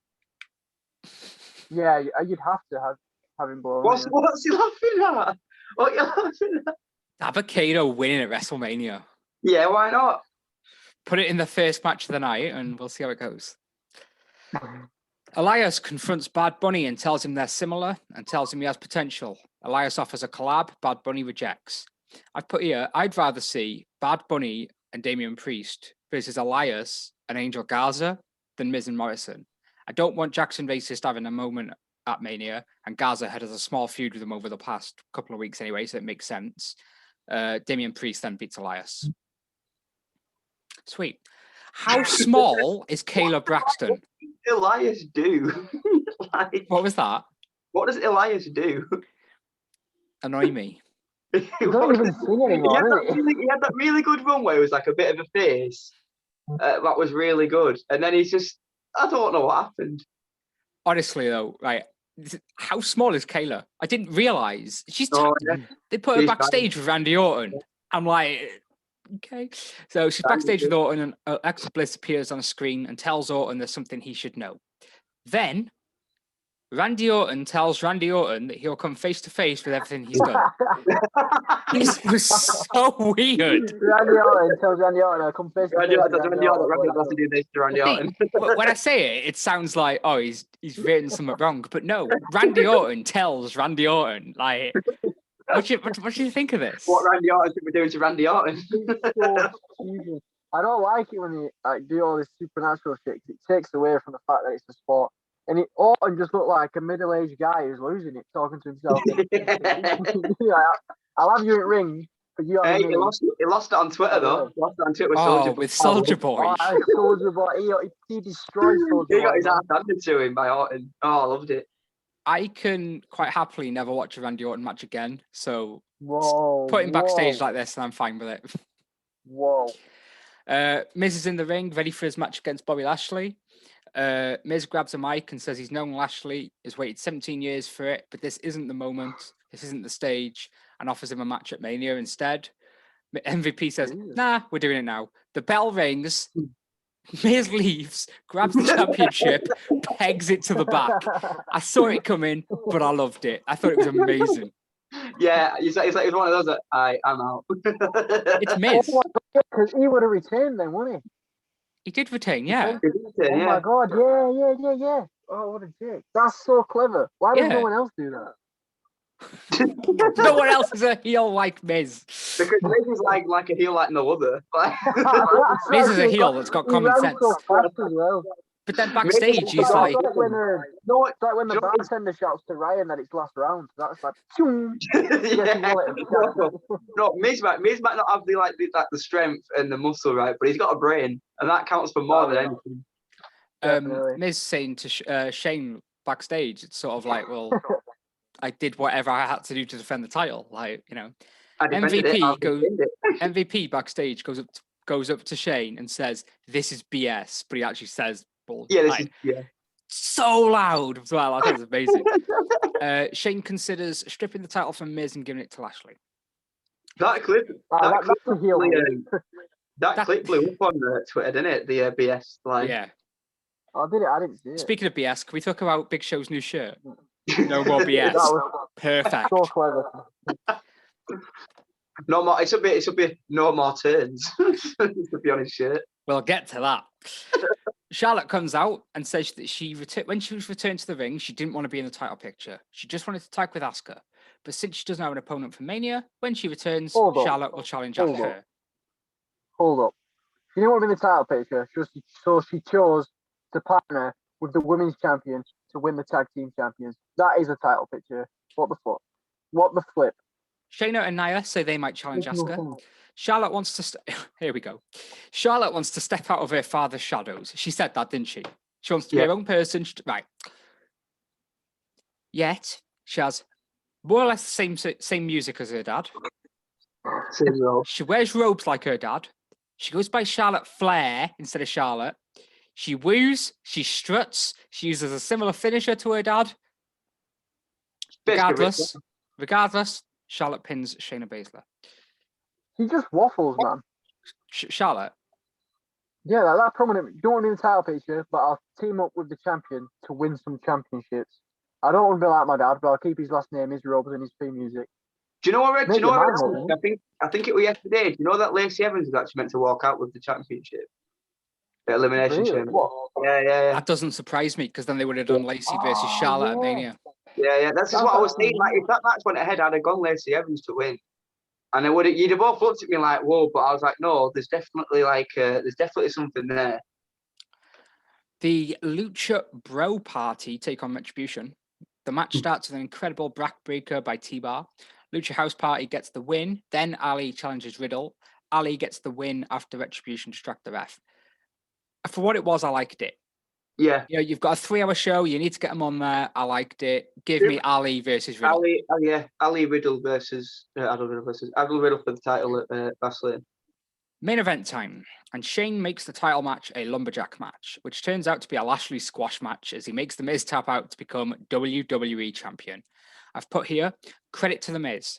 Yeah, you'd have to have him blown. What's he laughing at? What are you laughing at? Dabba-Kato winning at WrestleMania. Yeah, why not? Put it in the first match of the night, and we'll see how it goes. Elias confronts Bad Bunny and tells him they're similar and tells him he has potential. Elias offers a collab. Bad Bunny rejects. I've put here, I'd rather see Bad Bunny and Damian Priest versus Elias and Angel Garza than Miz and Morrison. I don't want Jackson Racist having a moment at Mania, and Garza had a small feud with him over the past couple of weeks anyway, so it makes sense. Damian Priest then beats Elias. Sweet. How small is Kayla Braxton? What does Elias do? What was that? What does Elias do? Annoy me. He don't even sing anymore. He had that really good run where he was like a bit of a face. That was really good. And then he's just, I don't know what happened. Honestly, though, right. How small is Kayla? I didn't realise. They put her backstage with Randy Orton. I'm like, okay. So she's backstage with Orton, and Alexa Bliss appears on a screen and tells Orton there's something he should know. Then Randy Orton tells Randy Orton that he'll come face to face with everything he's done. This was so weird. Randy Orton tells Randy Orton he'll come face to face. Randy Orton has to do this to Randy Orton. But when I say it sounds like, oh, he's written something wrong. But no, Randy Orton tells Randy Orton, like, what do you think of this? What Randy Orton should be doing to Randy Orton? I don't like it when they do all this supernatural shit. It takes away from the fact that it's a sport. And Orton just looked like a middle-aged guy who's losing it, talking to himself. I'll have you in ring, but you have he lost it on Twitter, though. He lost it on Twitter with Soulja Boy. Soulja Boy. He destroyed Soulja Boy. He got his ass handed to him by Orton. Oh, I loved it. I can quite happily never watch a Randy Orton match again. So put him Whoa. backstage like this, and I'm fine with it. Whoa. Miz is in the ring, ready for his match against Bobby Lashley. Miz grabs a mic and says he's known Lashley, has waited 17 years for it, but this isn't the moment, this isn't the stage, and offers him a match at Mania instead. MVP says, nah, we're doing it now. The bell rings, Miz leaves, grabs the championship, pegs it to the back. I saw it coming, but I loved it. I thought it was amazing. Yeah, it's like one of those that I'm out. It's Miz. Because he would have retained then, wouldn't he? He did retain, yeah. Oh my god, yeah. Oh, what a dick. That's so clever. Why would no one else do that? No one else is a heel like Miz. Because Miz is like a heel like no other. Miz is a heel that's got common sense. So fast as well. But then backstage, he's like... It's like when the bartender shouts to Ryan that it's last round. That's like... No, Miz might not have the strength and the muscle, right? But he's got a brain, and that counts for more than anything. Miz saying to Shane backstage, it's sort of like, well, I did whatever I had to do to defend the title. Like, you know, MVP backstage goes up to Shane and says, "This is BS," but he actually says, "Well, so loud as well. I thought it was amazing. Shane considers stripping the title from Miz and giving it to Lashley. That clip, that clip blew up on Twitter, didn't it? The BS line. Yeah. I didn't see it. Speaking of BS, can we talk about Big Show's new shirt? No more BS. That was Perfect. so clever. No more. It's a bit no more turns. To be honest, shirt. We'll get to that. Charlotte comes out and says that when she was returned to the ring, she didn't want to be in the title picture. She just wanted to tag with Asuka. But since she doesn't have an opponent for Mania, when she returns, Charlotte will challenge after her. Hold up. She didn't want to be in the title picture, so she chose to partner with the women's champion to win the tag team champions. That is a title picture. What the fuck? What the flip? Shayna and Nia say they might challenge Asuka. Charlotte wants to... Here we go. Charlotte wants to step out of her father's shadows. She said that, didn't she? She wants to be her own person. Right. Yet, she has more or less the same music as her dad. She wears robes like her dad. She goes by Charlotte Flair instead of Charlotte. She woos. She struts. She uses a similar finisher to her dad. Regardless, Charlotte pins Shayna Baszler. She just waffles, man. Charlotte? Yeah, that prominent. You don't want to be in the title picture, but I'll team up with the champion to win some championships. I don't want to be like my dad, but I'll keep his last name, his robes, and his theme music. Do you know what, Red? I think it was yesterday. Do you know that Lacey Evans was actually meant to walk out with the championship? The Elimination Chamber. Yeah. That doesn't surprise me, because then they would have done Lacey versus Charlotte at Mania. Yeah. That's what I was saying. Like, if that match went ahead, I'd have gone Lacey Evans to win. And you'd have both looked at me like, whoa, but I was like, no, there's definitely something there. The Lucha Bro Party take on Retribution. The match starts with an incredible backbreaker by T-Bar. Lucha House Party gets the win. Then Ali challenges Riddle. Ali gets the win after Retribution distract the ref. For what it was, I liked it. Yeah. You know, you've got a 3-hour show. You need to get them on there. I liked it. Give me Ali versus Riddle. Ali Riddle versus Adel Riddle for the title at Fastlane. Main event time. And Shane makes the title match a lumberjack match, which turns out to be a Lashley squash match as he makes The Miz tap out to become WWE champion. I've put here, credit to The Miz.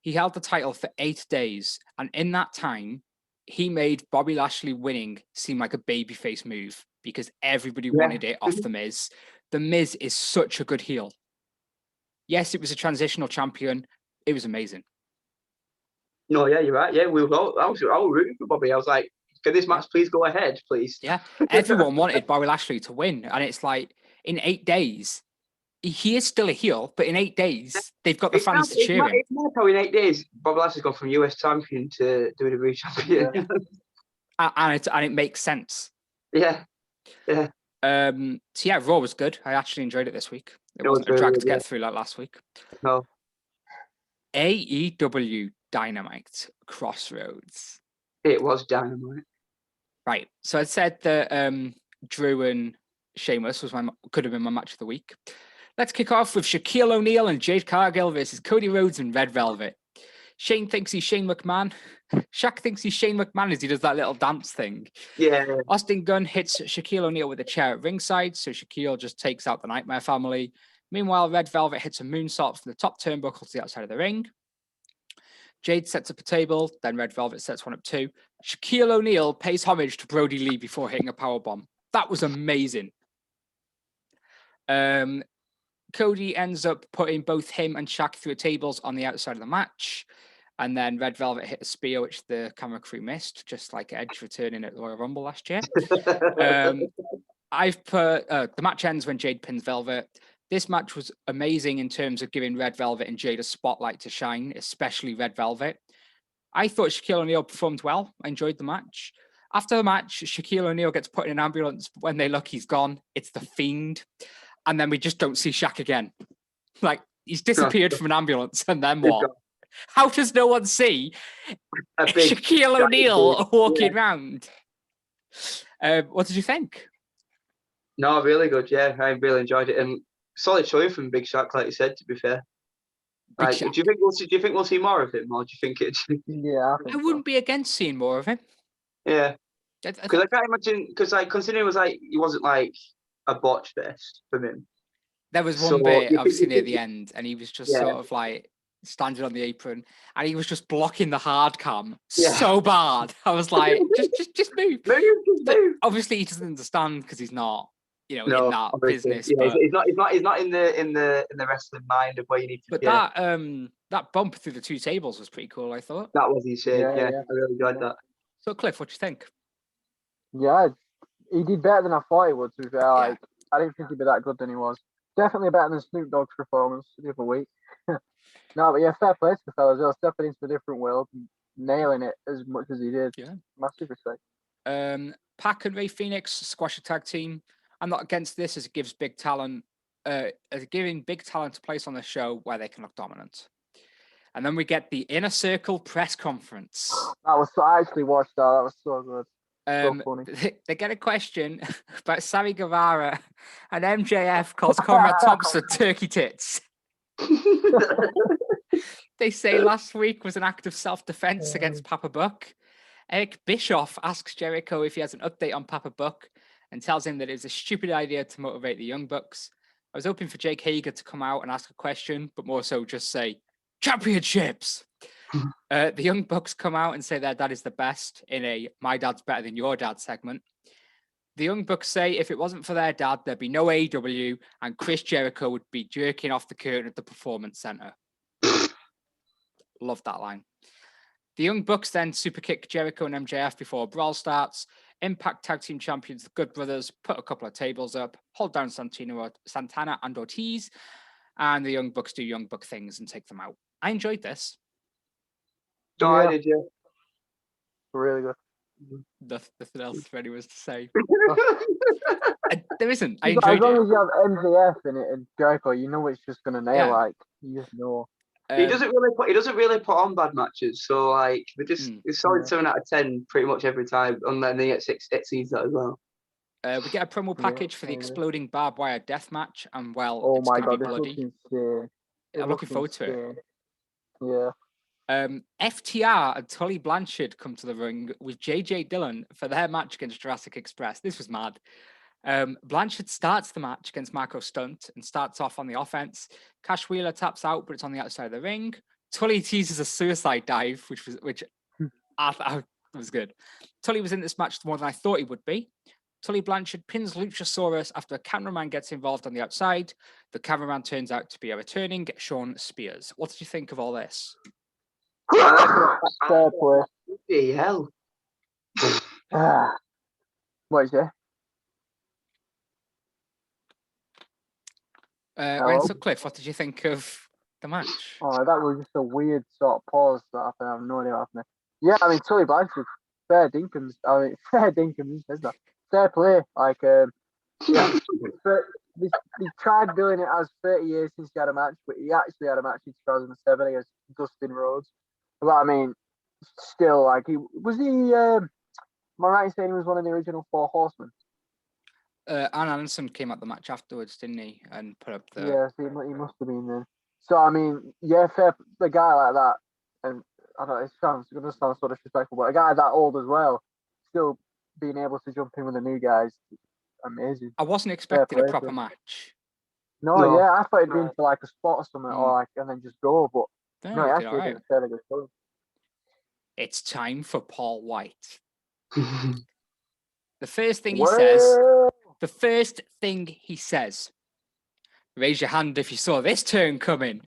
He held the title for 8 days, and in that time, he made Bobby Lashley winning seem like a babyface move because everybody wanted it off The Miz. The Miz is such a good heel. Yes, it was a transitional champion. It was amazing. No, yeah, you're right. Yeah, I was rooting for Bobby. I was like, can this match please go ahead, please? Yeah, everyone wanted Bobby Lashley to win. And it's like, in 8 days, he is still a heel, but in 8 days, they've got the fans to cheer him. It's mad how in 8 days, Bobby Lashley's gone from US champion to WWE champion. Yeah. and it makes sense. Yeah. So yeah, Raw was good. I actually enjoyed it this week. It wasn't a drag to get through like last week. No. AEW Dynamite Crossroads. It was Dynamite. Right. So I said that Drew and Sheamus could have been my match of the week. Let's kick off with Shaquille O'Neal and Jade Cargill versus Cody Rhodes and Red Velvet. Shane thinks he's Shane McMahon. Shaq thinks he's Shane McMahon as he does that little dance thing. Yeah. Austin Gunn hits Shaquille O'Neal with a chair at ringside, so Shaquille just takes out the Nightmare Family. Meanwhile, Red Velvet hits a moonsault from the top turnbuckle to the outside of the ring. Jade sets up a table, then Red Velvet sets one up too. Shaquille O'Neal pays homage to Brody Lee before hitting a powerbomb. That was amazing. Cody ends up putting both him and Shaq through tables on the outside of the match. And then Red Velvet hit a spear, which the camera crew missed, just like Edge returning at the Royal Rumble last year. I've put the match ends when Jade pins Velvet. This match was amazing in terms of giving Red Velvet and Jade a spotlight to shine, especially Red Velvet. I thought Shaquille O'Neal performed well. I enjoyed the match. After the match, Shaquille O'Neal gets put in an ambulance. But when they look, he's gone. It's the Fiend. And then we just don't see Shaq again. Like, he's disappeared from an ambulance, and then what? How does no one see Shaquille O'Neal walking around? What did you think? No, really good. Yeah, I really enjoyed it, and solid showing from Big Shaq, like you said. To be fair, like, do you think we'll see more of him, or do you think it? Yeah, I wouldn't be against seeing more of him. Yeah, because I can't imagine. Because like, considering it was like he wasn't like a botch fest from him. There was one bit, obviously, near the end, and he was just sort of like standing on the apron, and he was just blocking the hard cam so bad. I was like, just move. Move. Obviously, he doesn't understand because he's not, in that business. Yeah, but he's not in the wrestling mind of where you need to. But that bump through the two tables was pretty cool, I thought. That was insane. Yeah. I really enjoyed that. So, Cliff, what do you think? Yeah, he did better than I thought he would. To be fair, I didn't think he'd be that good than he was. Definitely better than Snoop Dogg's performance the other week. No, but fair play to the fellas. They're stepping into a different world, and nailing it as much as he did. Yeah, massive respect. Pac and Ray Phoenix squash a tag team. I'm not against this as it gives big talent, giving big talent a place on the show where they can look dominant. And then we get the Inner Circle press conference. I actually watched that. That was so good. So funny. They get a question about Sammy Guevara, and MJF calls Conrad Thompson turkey tits. They say last week was an act of self-defense against Papa Buck. Eric Bischoff asks Jericho if he has an update on Papa Buck and tells him that it was a stupid idea to motivate the Young Bucks. I was hoping for Jake Hager to come out and ask a question, but more so just say, championships! The Young Bucks come out and say their dad is the best in a My Dad's Better Than Your Dad segment. The Young Bucks say if it wasn't for their dad, there'd be no AEW and Chris Jericho would be jerking off the curtain at the Performance Center. Love that line. The Young Bucks then superkick Jericho and MJF before a brawl starts. Impact Tag Team Champions, the Good Brothers, put a couple of tables up, hold down Santana and Ortiz, and the Young Bucks do Young Buck things and take them out. I enjoyed this. I did, yeah. Really good. Nothing else for anyone to say. There isn't. I enjoyed as long it. as you have MJF in it and Jericho, you know it's just gonna nail. Like you just know. He doesn't really put on bad matches. So like it's solid 7 out of 10 pretty much every time. And then they get 6 seeds that as well. We get a promo package for the exploding barbed wire death match, and it's my gonna God, be bloody. I'm looking forward to it. Yeah. FTR and Tully Blanchard come to the ring with JJ Dillon for their match against Jurassic Express. This was mad. Blanchard starts the match against Marco Stunt and starts off on the offense. Cash Wheeler taps out, but it's on the outside of the ring. Tully teases a suicide dive, which I thought was good. Tully was in this match more than I thought he would be. Tully Blanchard pins Luchasaurus after a cameraman gets involved on the outside. The cameraman turns out to be a returning Sean Spears. What did you think of all this? Fair play. Bloody hell. What is it? So Cliff, what did you think of the match? Oh, that was just a weird sort of pause that happened. I have no idea what happened. Yeah, I mean, Tully Blanchard, fair dinkum. He says that. Fair play. Like, they tried billing it as 30 years since he had a match, but he actually had a match in 2007 against Dustin Rhodes. But I mean, still, like, am I right in saying he was one of the original 4 Horsemen? Arn Anderson came at the match afterwards, didn't he? And put up the... Yeah, so he must have been there. So, I mean, fair, a guy like that, and I don't know, it doesn't sound so disrespectful, but a guy that old as well, still being able to jump in with the new guys, amazing. I wasn't expecting a proper match. No, I thought it'd been for like a spot or something, or like, and then just go, but no, it actually did a fairly good show. It's time for Paul White. The first thing he says, raise your hand if you saw this turn coming.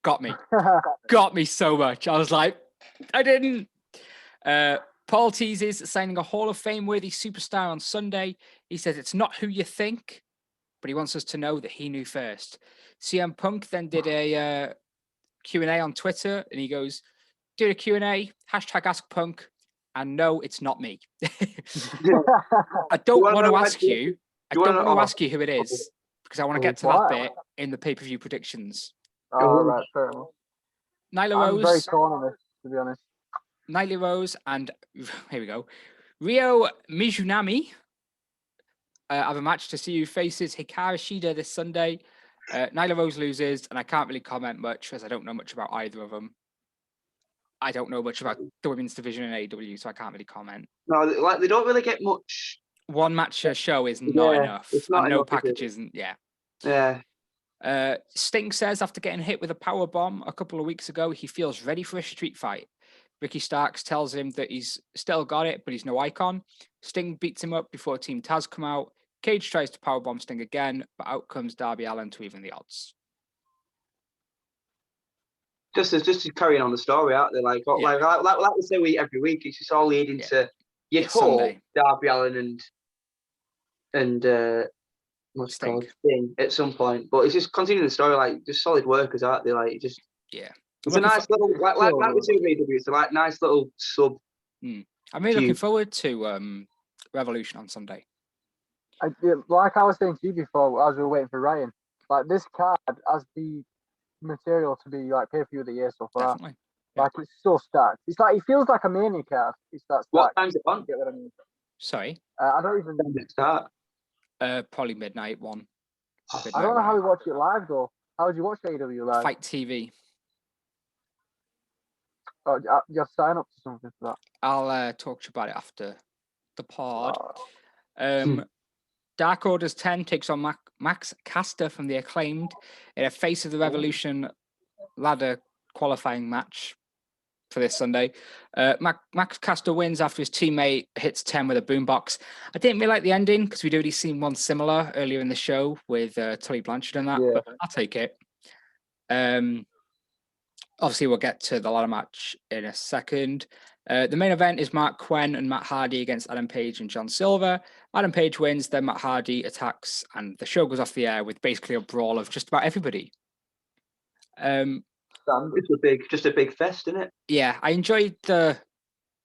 Got me. Got me so much. I was like, I didn't. Paul teases signing a Hall of Fame worthy superstar on Sunday. He says it's not who you think, but he wants us to know that he knew first. CM Punk then did a Q&A on Twitter, and he goes, did a Q&A, hashtag Ask Punk, and no, it's not me. I don't want to ask you. I don't want to ask you who it is, because I want to get to that bit in the pay-per-view predictions. Oh, right, fair enough. Nyla Rose. I'm very torn on this, to be honest. Nyla Rose and, here we go, Ryo Mizunami have a match to see who faces Hikaru Shida this Sunday. Nyla Rose loses, and I can't really comment much as I don't know much about either of them. I don't know much about the women's division in AEW, so I can't really comment. No, like they don't really get much one match a show is not enough. It's not and no enough, package isn't. Yeah. Yeah. Sting says after getting hit with a power bomb a couple of weeks ago, he feels ready for a street fight. Ricky Starks tells him that he's still got it, but he's no icon. Sting beats him up before Team Taz come out. Cage tries to powerbomb Sting again, but out comes Darby Allin to even the odds. Just to carrying on the story out there, like we say every week, it's just all leading to you'd hope Sunday. Darby Allin and what's Sting. called Sting at some point, but it's just continuing the story, like just solid workers out there, like just It's a nice little like we see with AEW. It's a nice little sub. I'm really looking forward to Revolution on Sunday. Like I was saying to you before, as we were waiting for Ryan, like this card has the material to be like pay-per-view of the year so far. Definitely. Like it's so stacked. It's like it feels like a Mania card. It's that stacked. What time's it on? Get what I mean? Sorry. I don't even. When did it start? Probably midnight one. I don't know how we watch it live though. How would you watch AEW live? Fight TV. Oh, you have to sign up to something for that. I'll talk to you about it after the pod. Dark Order's 10 takes on Max Caster from the Acclaimed in a Face of the Revolution ladder qualifying match for this Sunday. Max Caster wins after his teammate hits 10 with a boombox. I didn't really like the ending because we'd already seen one similar earlier in the show with Tully Blanchard and that, but I'll take it. Obviously, we'll get to the ladder match in a second. The main event is Mark Quinn and Matt Hardy against Adam Page and John Silva. Adam Page wins, then Matt Hardy attacks, and the show goes off the air with basically a brawl of just about everybody. It's just a big fest, isn't it? Yeah, I enjoyed the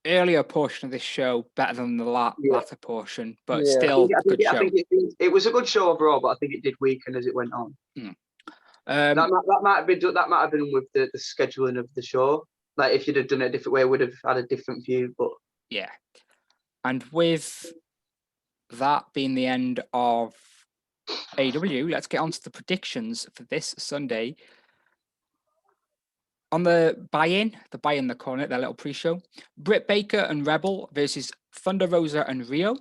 earlier portion of this show better than the latter portion, but still good show. I think it was a good show overall, but I think it did weaken as it went on. That might have been with the scheduling of the show. Like if you'd have done it a different way, I would have had a different view. But yeah, and with that being the end of AEW, let's get on to the predictions for this Sunday. On the buy-in, the corner, their little pre-show, Britt Baker and Rebel versus Thunder Rosa and Rio.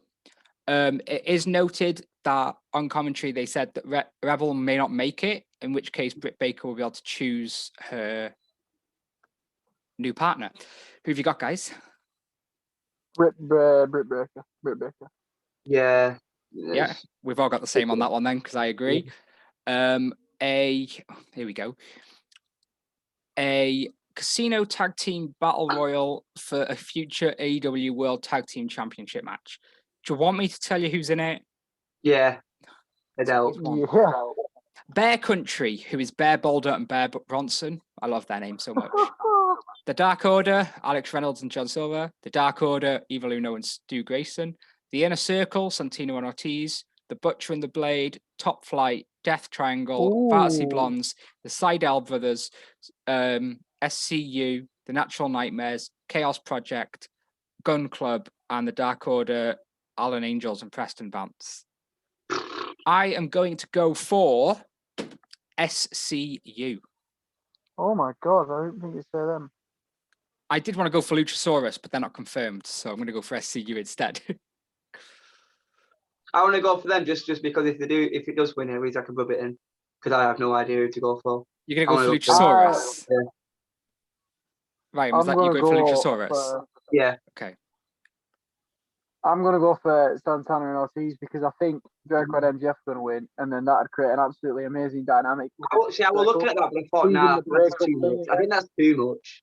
It is noted that on commentary they said that Rebel may not make it, in which case Britt Baker will be able to choose her new partner. Who have you got, guys? Britt Baker. Yeah, we've all got the same on that one then, because I agree. Here we go. A casino tag team battle royal for a future AEW World Tag Team Championship match. Do you want me to tell you who's in it? Yeah, Adele. Yeah. Bear Country, who is Bear Boulder and Bear Bronson. I love their name so much. The Dark Order, Alex Reynolds and John Silva. The Dark Order, Evil Uno and Stu Grayson. The Inner Circle, Santino and Ortiz. The Butcher and the Blade, Top Flight, Death Triangle, Varsity Blondes, the Seidel Brothers, SCU, The Natural Nightmares, Chaos Project, Gun Club, and the Dark Order, Alan Angels and Preston Vance. I am going to go for SCU. Oh my god, I didn't think you said them. I did want to go for Luchasaurus, but they're not confirmed, so I'm going to go for SCU instead. I want to go for them just because if it does win, at least I can rub it in, because I have no idea who to go for. You're going to go for Luchasaurus? Yeah. Right, was that you going for Luchasaurus? Yeah. Okay. I'm going to go for Santana and Ortiz because I think Jericho and MJF are going to win, and then that would create an absolutely amazing dynamic. I was looking at that, but I thought, that's too much. I think that's too much.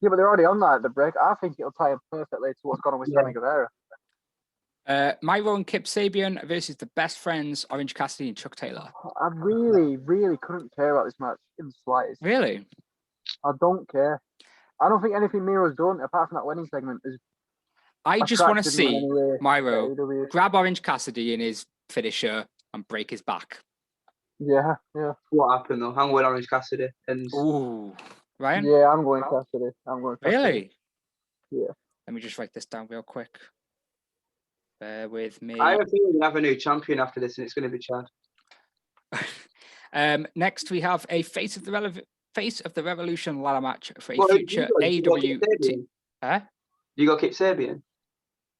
Yeah, but they're already on that at the break. I think it'll tie in perfectly to what's going on with Sammy Guevara. Myro and Kip Sabian versus the Best Friends, Orange Cassidy and Chuck Taylor. I really, really couldn't care about this match in the slightest. Really? I don't care. I don't think anything Miro's done, apart from that wedding segment, is. I just want to see Myro grab Orange Cassidy in his finisher and break his back. Yeah. What happened though? I'm going Orange Cassidy. Ooh, Ryan? Yeah, I'm going Cassidy. Really? Yeah. Let me just write this down real quick. Bear with me. I have a feeling we have a new champion after this, and it's going to be Chad. Next, we have a Face of the Revolution ladder match for a future AEW. You got Kip Sabian?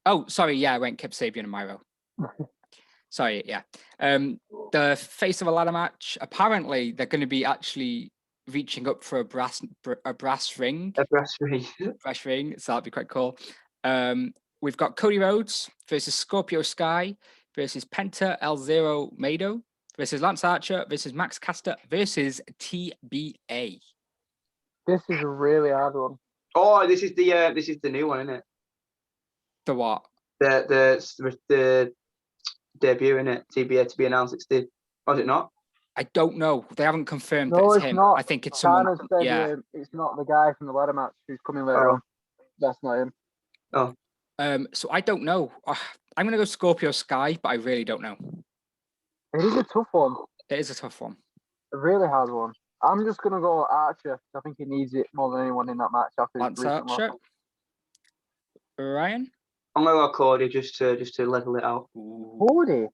Oh, sorry. Yeah, I went Kip Sabian and Myro. Sorry, yeah. The face of a ladder match. Apparently, they're going to be actually reaching up for a brass ring. A brass ring. Brass ring. So that'd be quite cool. We've got Cody Rhodes versus Scorpio Sky versus Penta El Zero Mado versus Lance Archer versus Max Caster versus TBA. This is a really hard one. Oh, this is the new one, isn't it? The what? The debut, isn't it? TBA to be announced. It's the. Oh, is it not? I don't know. They haven't confirmed No, that it's him. not. I think it's someone. Said, Yeah. It's not the guy from the ladder match who's coming later on. That's not him. Oh. So I don't know. I'm gonna go Scorpio Sky, but I really don't know. It is a tough one. It is a tough one. A really hard one. I'm just gonna go Archer. I think he needs it more than anyone in that match after his Lance recent Archer. loss. Ryan. I'm gonna go Cody just to level it out. Cody.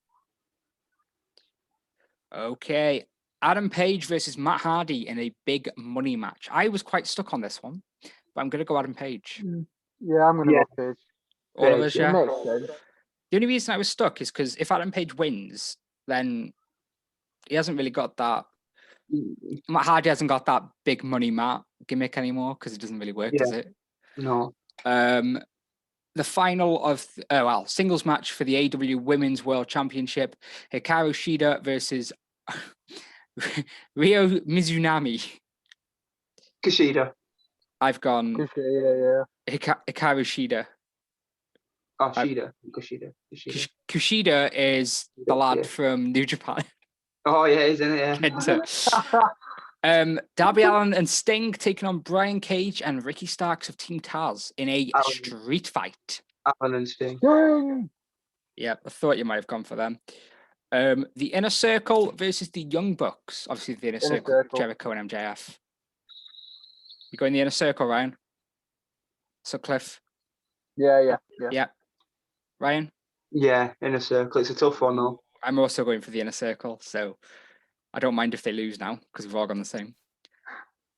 Okay. Adam Page versus Matt Hardy in a big money match. I was quite stuck on this one, but I'm gonna go Adam Page. Yeah, I'm gonna go Page. All of us, It yeah. makes sense. The only reason I was stuck is because if Adam Page wins, then he hasn't really got that. Matt Hardy hasn't got that big money mat gimmick anymore because it doesn't really work, does it? No. The final of singles match for the AEW Women's World Championship: Hikaru Shida versus Ryo Mizunami. Kushida. I've gone Kushida, yeah. Hikaru Shida. Oh, Shida. Kushida is the lad from New Japan. Oh yeah, isn't it? Yeah. Darby Allin and Sting taking on Brian Cage and Ricky Starks of Team Taz in a street fight. Allin and Sting. Yeah, I thought you might have gone for them. The Inner Circle versus the Young Bucks. Obviously, the Inner Circle. Jericho and MJF. You go in the Inner Circle, Ryan? Sutcliffe? Yeah. Ryan? Yeah, Inner Circle. It's a tough one, though. I'm also going for the Inner Circle, so I don't mind if they lose now because we've all gone the same.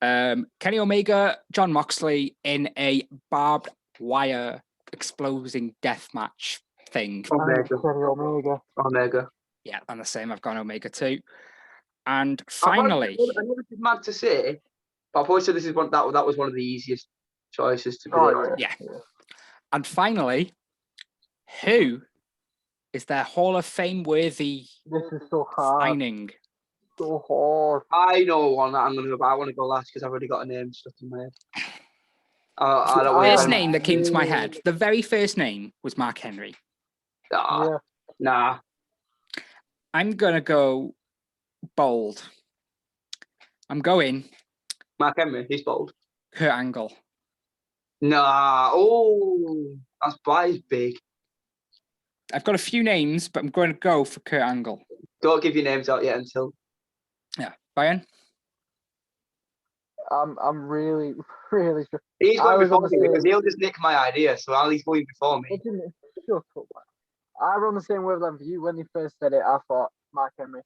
Kenny Omega, John Moxley in a barbed wire exploding death match thing. Omega. Yeah, I'm the same. I've gone Omega too. And finally, I know this is mad to say, but I've always said this is one that was one of the easiest choices to predict. Yeah. And finally, who is their Hall of Fame worthy signing? So hard. I know one that I'm going to go, but I want to go last because I've already got a name stuck in my head. The first name that came to my head, the very first name was Mark Henry. Nah. I'm going to go bold. I'm going Mark Henry, he's bold. Kurt Angle. Nah. Oh, that's big. I've got a few names, but I'm going to go for Kurt Angle. Don't give your names out yet until. Yeah, Brian. I'm really sure. He's going before me because he'll just nick my idea, so he's going before me. I run the same wavelength for you. When they first said it, I thought Mark Henry,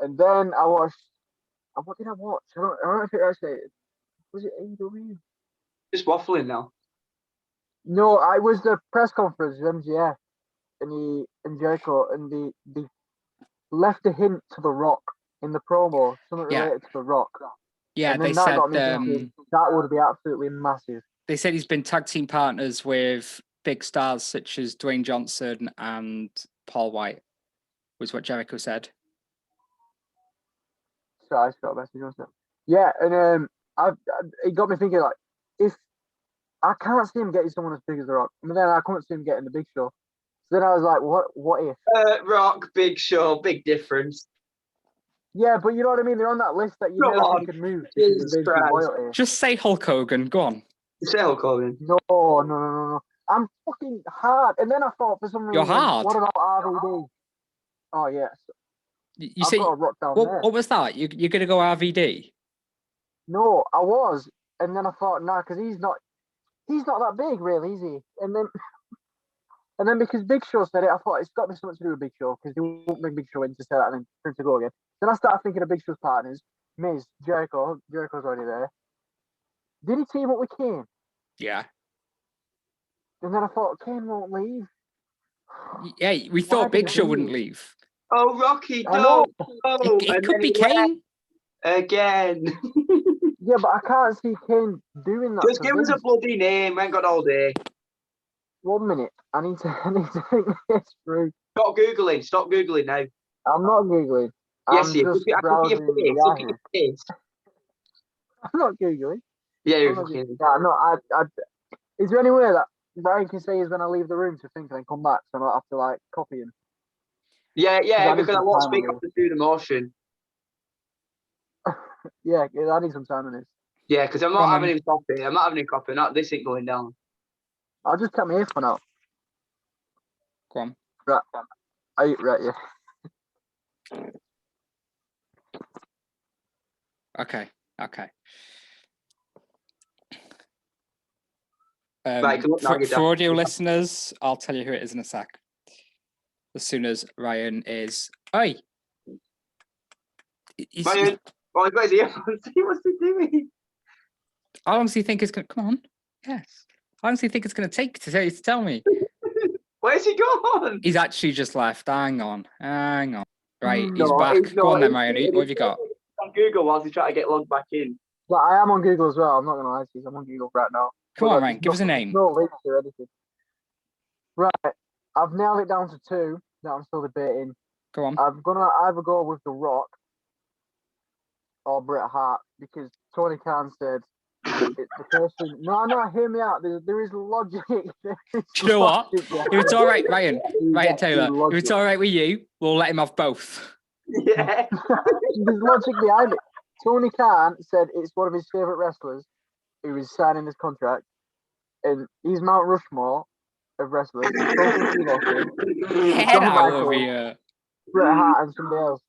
and then I watched. What did I watch? I don't know if it actually was it AEW. Just waffling now. No, I was the press conference with MJF and Jericho, and they left a hint to The Rock in the promo, something related to The Rock. Yeah, and they that said got me thinking, that would be absolutely massive. They said he's been tag team partners with big stars such as Dwayne Johnson and Paul White, was what Jericho said. So I got a message, wasn't it? Yeah, and it got me thinking, like, if I can't see him getting someone as big as The Rock, and then I couldn't see him getting the Big Show. So then I was like, what if? Rock, Big Show, big difference. Yeah, but you know what I mean? They're on that list that you never could move. Just say Hulk Hogan. Go on. Say Hulk Hogan. No. I'm fucking hard. And then I thought for some reason, you're hard. What about RVD? Oh, yes. You see, what was that? You're going to go RVD? No, I was. And then I thought, nah, because he's not that big, really, is he? And then because Big Show said it, I thought it's got to be something to do with Big Show because they won't bring Big Show in to say that and then for him to go again. Then I started thinking of Big Show's partners, Miz, Jericho. Jericho's already there. Did he team up with Kane? Yeah. And then I thought, Kane won't leave. Yeah, we thought Big Show wouldn't leave. Oh, Rocky, I know. don't. It could be Kane. Again. Yeah, but I can't see Kane doing that. Just give us a bloody name. We ain't got all day. 1 minute. I need to think this through. Stop Googling now. I'm not Googling. Yes, I'm you. just I can see your browsing face. Look at Yahoo. your face. I'm not Googling. Yeah, I'm you're not fucking. Googling. No, is there any way that Brian can say is when I leave the room to think and then come back so I don't have to like copy him? Yeah, I need because I some won't time speak on after through the motion. Yeah, I need some time on this. Yeah, because I'm not having him copy. I'm not having him copy. Not this ain't going down. I'll just cut my earphone out. Go on. Right. Right, yeah. Okay. Right, come up now, For audio listeners, I'll tell you who it is in a sec. As soon as Ryan is. Oi! Ryan, he's got his earphones. What's he doing? How long do you think it's going to... Come on. Yes. How long do you think it's going to take to tell me? Where's he gone? He's actually just left. Hang on. Right, he's No, back. Go on then, Ryan. What have you got? On Google whilst he's trying to get logged back in. But I am on Google as well. I'm not going to lie to you. I'm on Google right now. Come on, Ryan. Give us a name. No links or anything. Right. I've nailed it down to 2 that I'm still debating. Go on. I'm going to either go with The Rock or Bret Hart because Tony Khan said it's the person. No, hear me out. There is logic. Do you know what? If it's all right, Ryan Taylor, if it's all right with you, we'll let him have both. Yeah. There's logic behind it. Tony Khan said it's one of his favourite wrestlers who is signing his contract, and he's Mount Rushmore of wrestlers. Head out of here. Bret Hart and somebody else.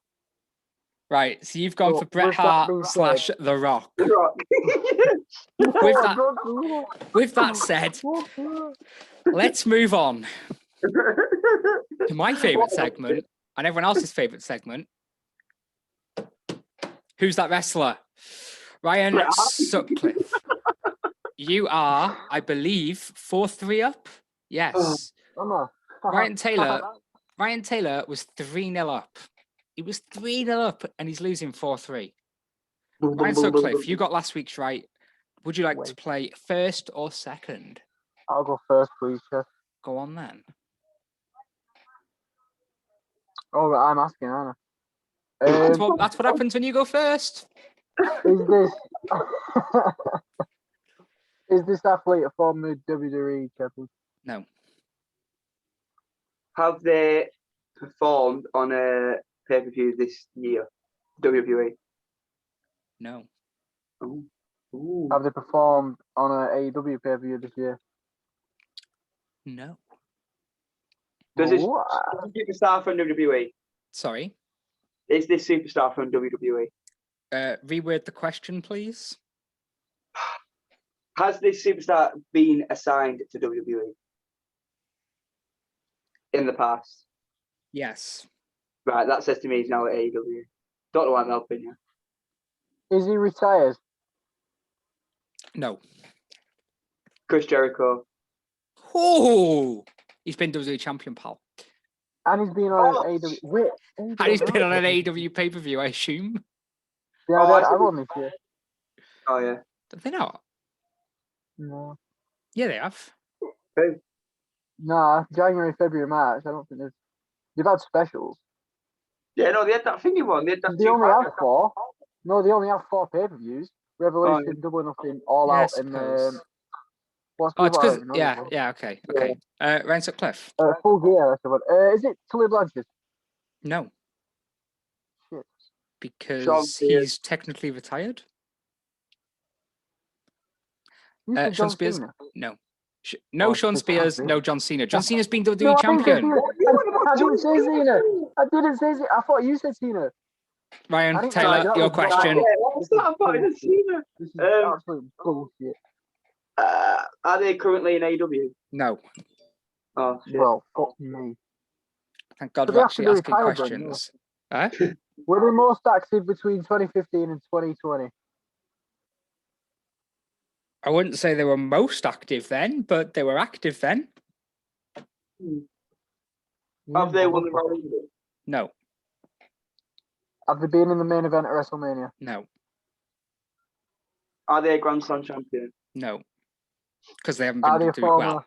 Right, so you've gone for Bret Hart / The Rock. With that said, let's move on to my favourite segment and everyone else's favourite segment. Who's that wrestler? Ryan Sutcliffe. You are, I believe, 4-3 up. Yes. Ryan Taylor was 3-0 up. He was 3-0 up and he's losing 4-3. Ryan Sutcliffe, you got last week's right. Would you like to play first or second? I'll go first, please, Chef. Go on then. Oh, I'm asking, aren't I? That's what happens when you go first. Is this athlete a former WWE champion? No. Have they performed on a pay-per-view this year? WWE? No. Ooh. Have they performed on an AEW pay-per-view this year? No. Does this superstar from WWE? Sorry? Is this superstar from WWE? Reword the question, please. Has this superstar been assigned to WWE in the past? Yes. Right, that says to me he's now at AEW. Don't know why I'm helping you. Is he retired? No. Chris Jericho. Oh! He's been WWE champion, pal. And he's been on an AEW. Wait. And he's been on an AEW pay-per-view, I assume. Yeah, I've won this year. Oh, yeah. Have they not? No. Yeah, they have. Who? Nah, January, February, March. I don't think they've had specials. Yeah, no, they had that thingy one. They had that They only have 4. No, they only have 4 pay-per-views. Revolution, Double or Nothing, All Out, and what's the it's because yeah, okay. Ryan Sutcliffe. Full Gear, that's the one. Is it Tully Blanchard? No. Shit. Because he's technically retired. Sean Spears? Cena? No. No Sean Spears, no John Cena. John Cena's been WWE I champion. didn't say Cena. I didn't say Cena. I thought you said Cena. Ryan Taylor, your question. What's that about Cena? This is absolute bullshit. Are they currently in AEW? No. Oh, shit. Well, fuck me. Thank God we're actually asking questions. Were they most active between 2015 and 2020? I wouldn't say they were most active then, but they were active then. Have they won the Royal Rumble? No. Have they been in the main event at WrestleMania? No. Are they a Grand Slam champion? No. Because they haven't Are been they a WWE. Well, former?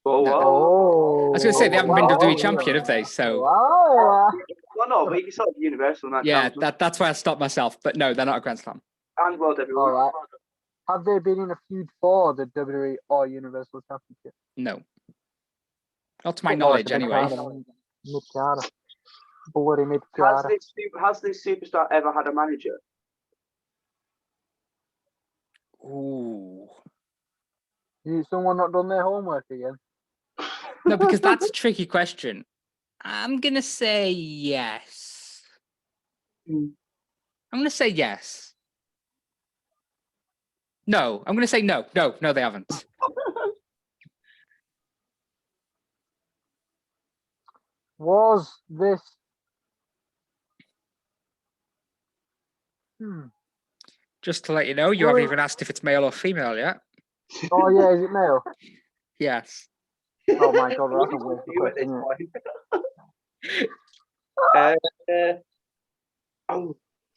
Oh, No. what? Oh. I was going to say they haven't been WWE champion, have they? So Wow. Well, no, but you can sort of Universal match. yeah, that's why I stopped myself. But no, they're not a Grand Slam. And World All Heavyweight. right. Have they been in a feud for the WWE or Universal Championship? No. Not to my knowledge, anyway. Mid-carder. Bloody mid-carder. Has this superstar ever had a manager? Ooh. Is someone not done their homework again? No, because that's a tricky question. I'm going to say yes. I'm going to say yes. No, I'm going to say no. No, they haven't. Was this... Just to let you know, you haven't even asked if it's male or female yet. Oh, yeah, is it male? Yes. Oh, my God, that's a weird question, isn't it?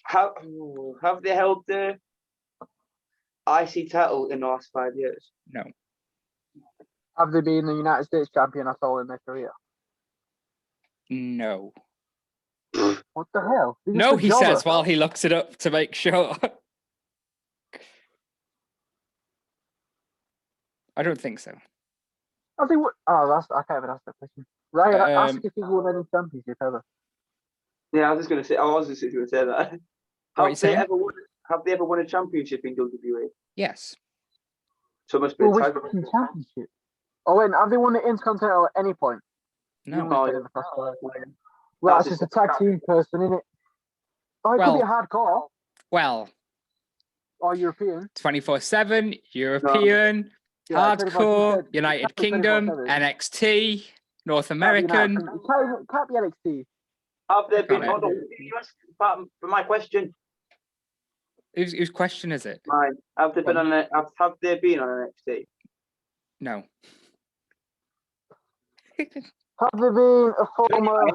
Have they held the IC title in the last 5 years? No. Have they been the United States champion at all in their career? No. What the hell? No, he says while he looks it up to make sure. I don't think so. I think. I can't even ask that question. Ryan, ask if he's won any championship ever. Yeah, I was just going to say that. Have they ever won a championship in WWE? Yes. So it must be a Which tag. fucking championship? Oh, wait, have they won the Intercontinental at any point? No. Well, that's just a tag team person, isn't it? Oh, it could be a hardcore. Well. Or European. 24/7, European, hardcore, United Kingdom, NXT, North American. It can't be NXT. Have there been? Hold on. For my question. Whose question is it? Mine. Have they been on? Have they been on NXT? No. Have they been a former?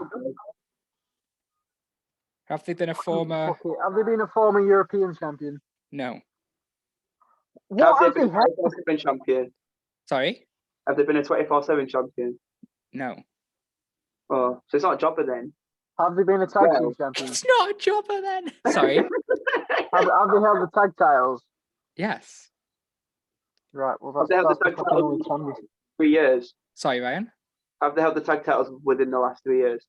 Have they been a former? Okay. Have they been a former European champion? No. What have they been champion? Sorry? Have they been a 24/7 champion? No. Oh, so it's not a jobber then. Have they been a tag team champion? It's not a jobber then. Sorry. have they held the tag titles? Yes. Right. Well, have they held the tag titles 3 years? Sorry, Ryan. Have they held the tag titles within the last 3 years?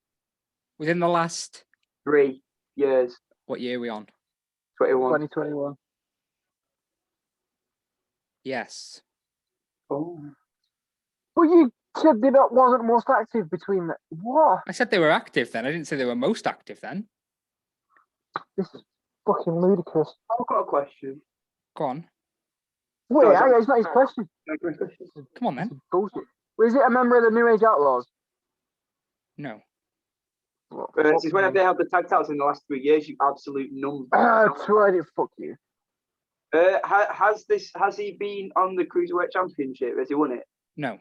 Within the last 3 years. What year are we on? 2021. Yes. Oh. But you said they wasn't most active between the... What? I said they were active then. I didn't say they were most active then. This is fucking ludicrous. I've got a question. Go on. Wait, it's not his question. Come on then. Bullshit. Is it a member of the New Age Outlaws? No. Since when have they held the tag titles in the last 3 years? You absolute number. Tried it. Fuck you. Has he been on the Cruiserweight Championship? Has he won it? No.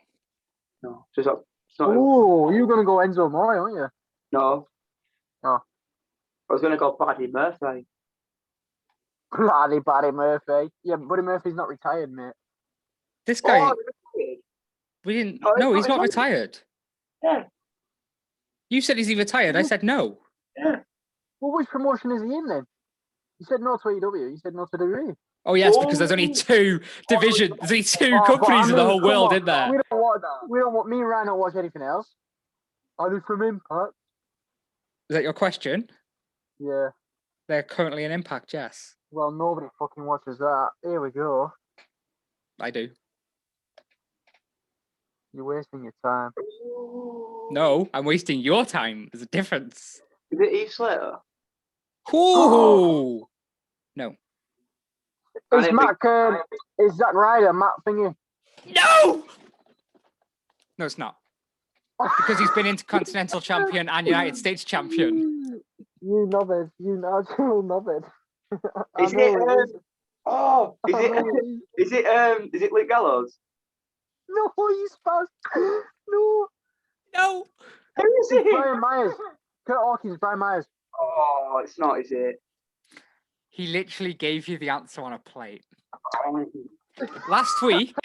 No. So it's not oh, you're gonna go Enzo Amore, aren't you? No. Oh. I was gonna go Buddy Murphy. Bloody Buddy Murphy. Yeah, but Buddy Murphy's not retired, mate. This guy. Oh, we didn't. No, he's not retired. Yeah. You said is he retired? I said no. Yeah. Well, which promotion is he in then? You said no to AEW. You said no to WWE. Oh yes, because there's only 2 divisions. There's only 2 companies in the whole world, isn't there? We don't want me and Ryan don't watch anything else. I do from Impact. Is that your question? Yeah. They're currently in Impact, yes. Well, nobody fucking watches that. Here we go. I do. You're wasting your time. No, I'm wasting your time. There's a difference. Is it Heath Slater? Ooh. No. Is Zack Ryder, Matt Thingy? No! No, it's not. Because he's been Intercontinental Champion and United States Champion. You knobhead. You knobhead. Is it Luke Gallows? No, you spaz. No. No. Who is it? Brian Myers. Kurt Hawkins, Brian Myers. Oh, it's not, is it? He literally gave you the answer on a plate. Oh, Last week,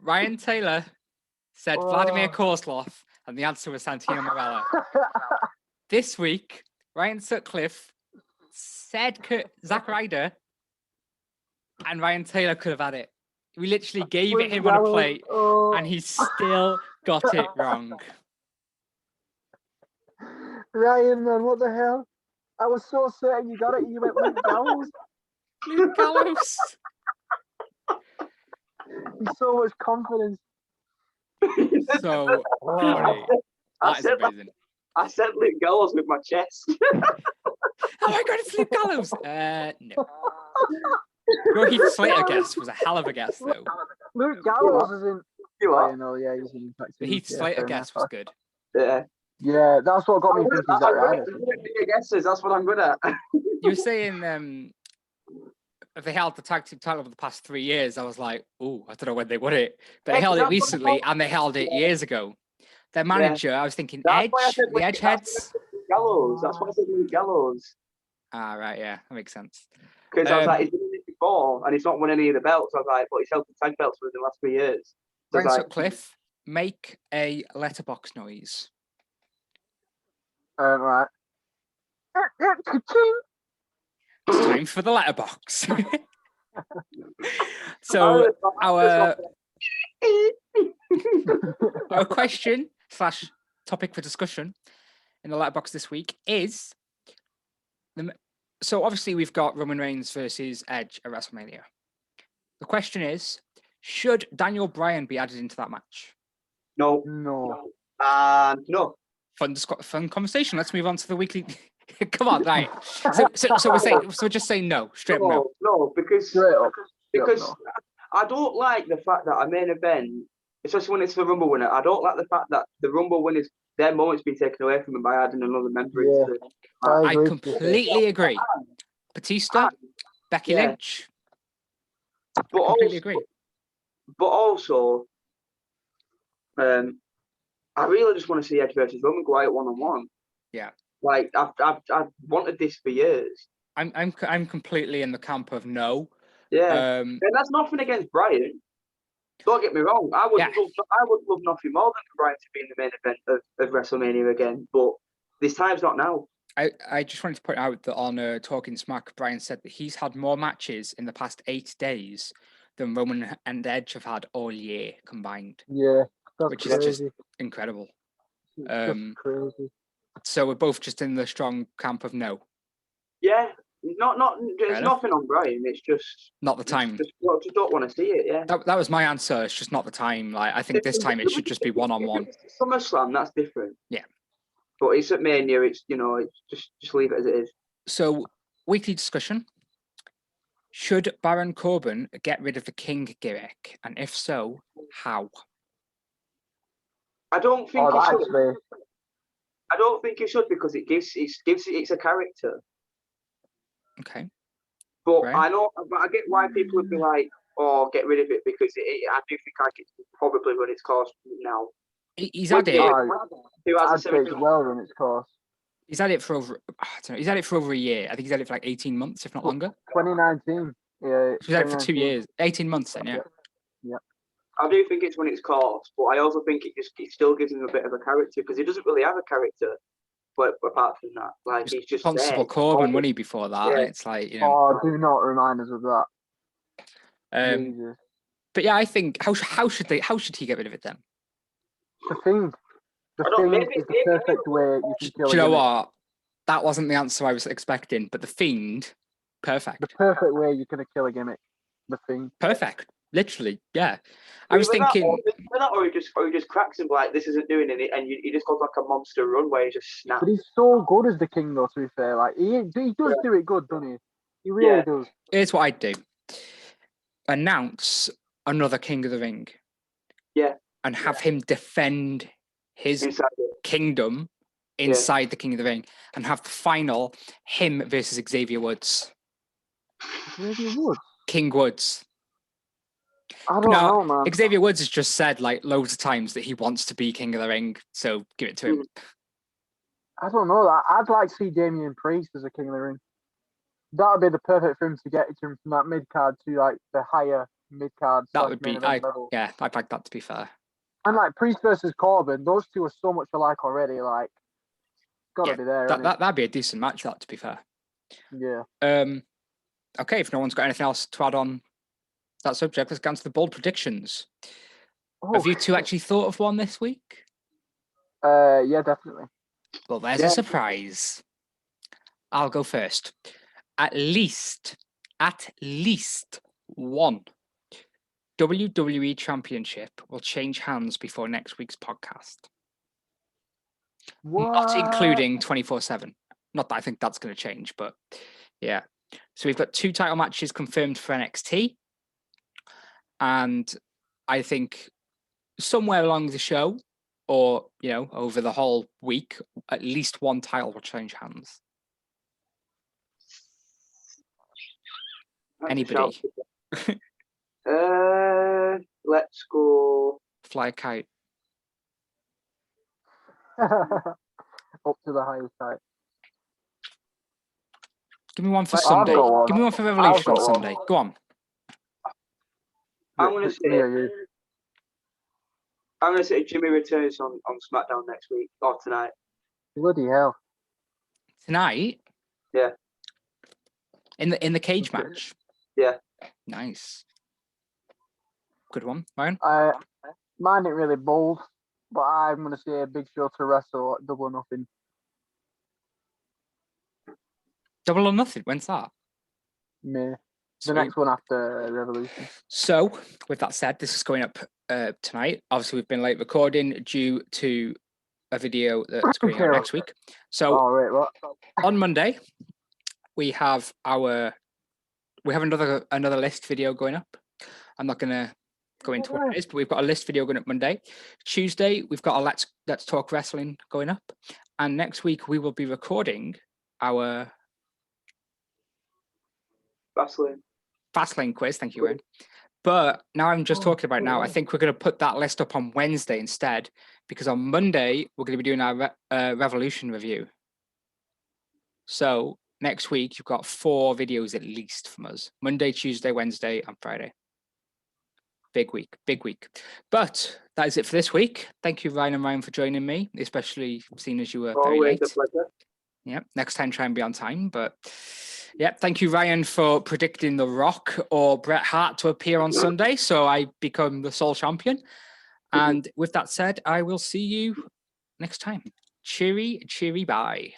Ryan Taylor said Vladimir Kozlov, and the answer was Santino Marella. This week, Ryan Sutcliffe said Zack Ryder, and Ryan Taylor could have had it. We literally gave it him on a plate, and he still got it wrong. Ryan, man, what the hell? I was so certain you got it. You went Luke Gallows. Luke Gallows. He's so much confidence. So funny. That is amazing. I said Luke Gallows with my chest. Oh my god, it's Luke Gallows. No. Your Heath Slater guess was a hell of a guess, though. Luke Gallows is in. You are? Yeah, he's in Impact. The Heath Slater guess was good. Yeah. Yeah, that's what got me thinking Zack Ryder. Guesses, that's what I'm good at. You were saying if they held the tag team title over the past 3 years, I was like, oh, I don't know when they won it. But they held it recently, and they held it years ago. Their manager, I was thinking Edge, the Edgeheads. Gallows. That's why I said Luke Gallows. Ah, right, yeah, that makes sense. Because I was like, he's done it before, and he's not won any of the belts. I was like, but he's held the tag belts for the last 3 years. So Ryan Sutcliffe, make a letterbox noise. Right. It's time for the letterbox. So our question / topic for discussion in the letterbox this week is so obviously we've got Roman Reigns versus Edge at WrestleMania. The question is, should Daniel Bryan be added into that match? No. No. No. Fun conversation. Let's move on to the weekly. Come on, right. So we're just saying no, straight up no. No, because no. I don't like the fact that a main event, especially when it's the Rumble winner, I don't like the fact that the Rumble winners, their moment's been taken away from them by adding another member into the I completely agree. Batista, Becky Lynch. But I completely agree. But also, I really just want to see Edge versus Roman go out 1-on-1. Yeah. Like I've wanted this for years. I'm completely in the camp of no. Yeah. And that's nothing against Bryan. Don't get me wrong. I would love nothing more than for Bryan to be in the main event of WrestleMania again. But this time's not now. I just wanted to point out that on Talking Smack, Bryan said that he's had more matches in the past 8 days than Roman and Edge have had all year combined. Yeah, which is just incredible. Just crazy. So we're both just in the strong camp of no. Yeah, there's nothing on Bryan. It's just not the time. Just don't want to see it. Yeah, that was my answer. It's just not the time. Like I think this time it should just be 1-on-1. SummerSlam, that's different. Yeah, but it's at Mania. It's it's just leave it as it is. So weekly discussion: should Baron Corbin get rid of the King gimmick, and if so, how? I don't think he should. I don't think he should because it's a character. Okay. But I get why people would be like, "Oh, get rid of it," because I do think I could probably run its course now. He's had it. I'd say it's well run its course. He's had it for over. He's had it for over a year. I think he's had it for like 18 months, if not longer. 2019. Yeah. He's had it for 2 years. 18 months then. Yeah. Yeah. I do think it's run its course, but I also think it still gives him a bit of a character because he doesn't really have a character. But apart from that, like he's just Constable Corbin, wasn't he, before that? Yeah. And it's like, Oh, do not remind us of that. But yeah, I think how should he get rid of it then? The Fiend. The Fiend is the perfect way you can kill. Do you know what? That wasn't the answer I was expecting, but the Fiend, perfect. The perfect way you can kill a gimmick. The Fiend. Perfect. Literally, yeah. I was thinking, or he just cracks him like this isn't doing it, and he just goes like a monster run where he just snaps. But he's so good as the King, though. To be fair, like he does do it good, doesn't he? He really does. Here's what I'd do: announce another King of the Ring, and have him defend his kingdom inside the King of the Ring, and have the final him versus Xavier Woods. Xavier Woods. King Woods. I don't know, man. Xavier Woods has just said like loads of times that he wants to be King of the Ring, so give it to him. I don't know. I'd like to see Damian Priest as a King of the Ring. That would be the perfect for him to get him from that mid card to like the higher mid card. That would be, level. Yeah, I'd like that to be fair. And like Priest versus Corbin, those two are so much alike already. Like, gotta be there. That'd be a decent match. That, to be fair. Yeah. Okay, if no one's got anything else to add on that subject, let's get on to the bold predictions. Have you two actually thought of one this week? Yeah, definitely. Well, there's a surprise. I'll go first. At least one WWE Championship will change hands before next week's podcast. What? Not including 24/7. Not that I think that's going to change, but yeah. So we've got 2 title matches confirmed for NXT. And I think somewhere along the show, or, you know, over the whole week, at least one title will change hands. Anybody? Let's go. Fly a kite. Up to the highest height. Give me one for Sunday. Give me one for Revolution on Sunday. Go on. I'm gonna say Jimmy returns on Smackdown next week or tonight. Bloody hell! Tonight? Yeah. In the cage match. Yeah. Nice. Good one, Ryan. Mine ain't really bold, but I'm gonna say a Big Show to wrestle at Double or Nothing. Double or Nothing. When's that? May. The next one after Revolution. So, with that said, this is going up tonight. Obviously, we've been late recording due to a video that's going out next week. So, what? On Monday, we have another list video going up. I'm not going to go into what it is, but we've got a list video going up Monday. Tuesday, we've got a Let's Talk Wrestling going up, and next week we will be recording our Fastlane quiz. Thank you, Aaron. But now I'm just talking about now. I think we're going to put that list up on Wednesday instead, because on Monday we're going to be doing our Revolution review. So next week you've got 4 videos at least from us: Monday, Tuesday, Wednesday, and Friday. Big week. But that is it for this week. Thank you, Ryan and Ryan, for joining me, especially seeing as you were very late. Always a pleasure. Yeah, next time try and be on time. But yeah, thank you, Ryan, for predicting The Rock or Bret Hart to appear on Sunday, so I become the sole champion. And with that said, I will see you next time. Cheery, bye.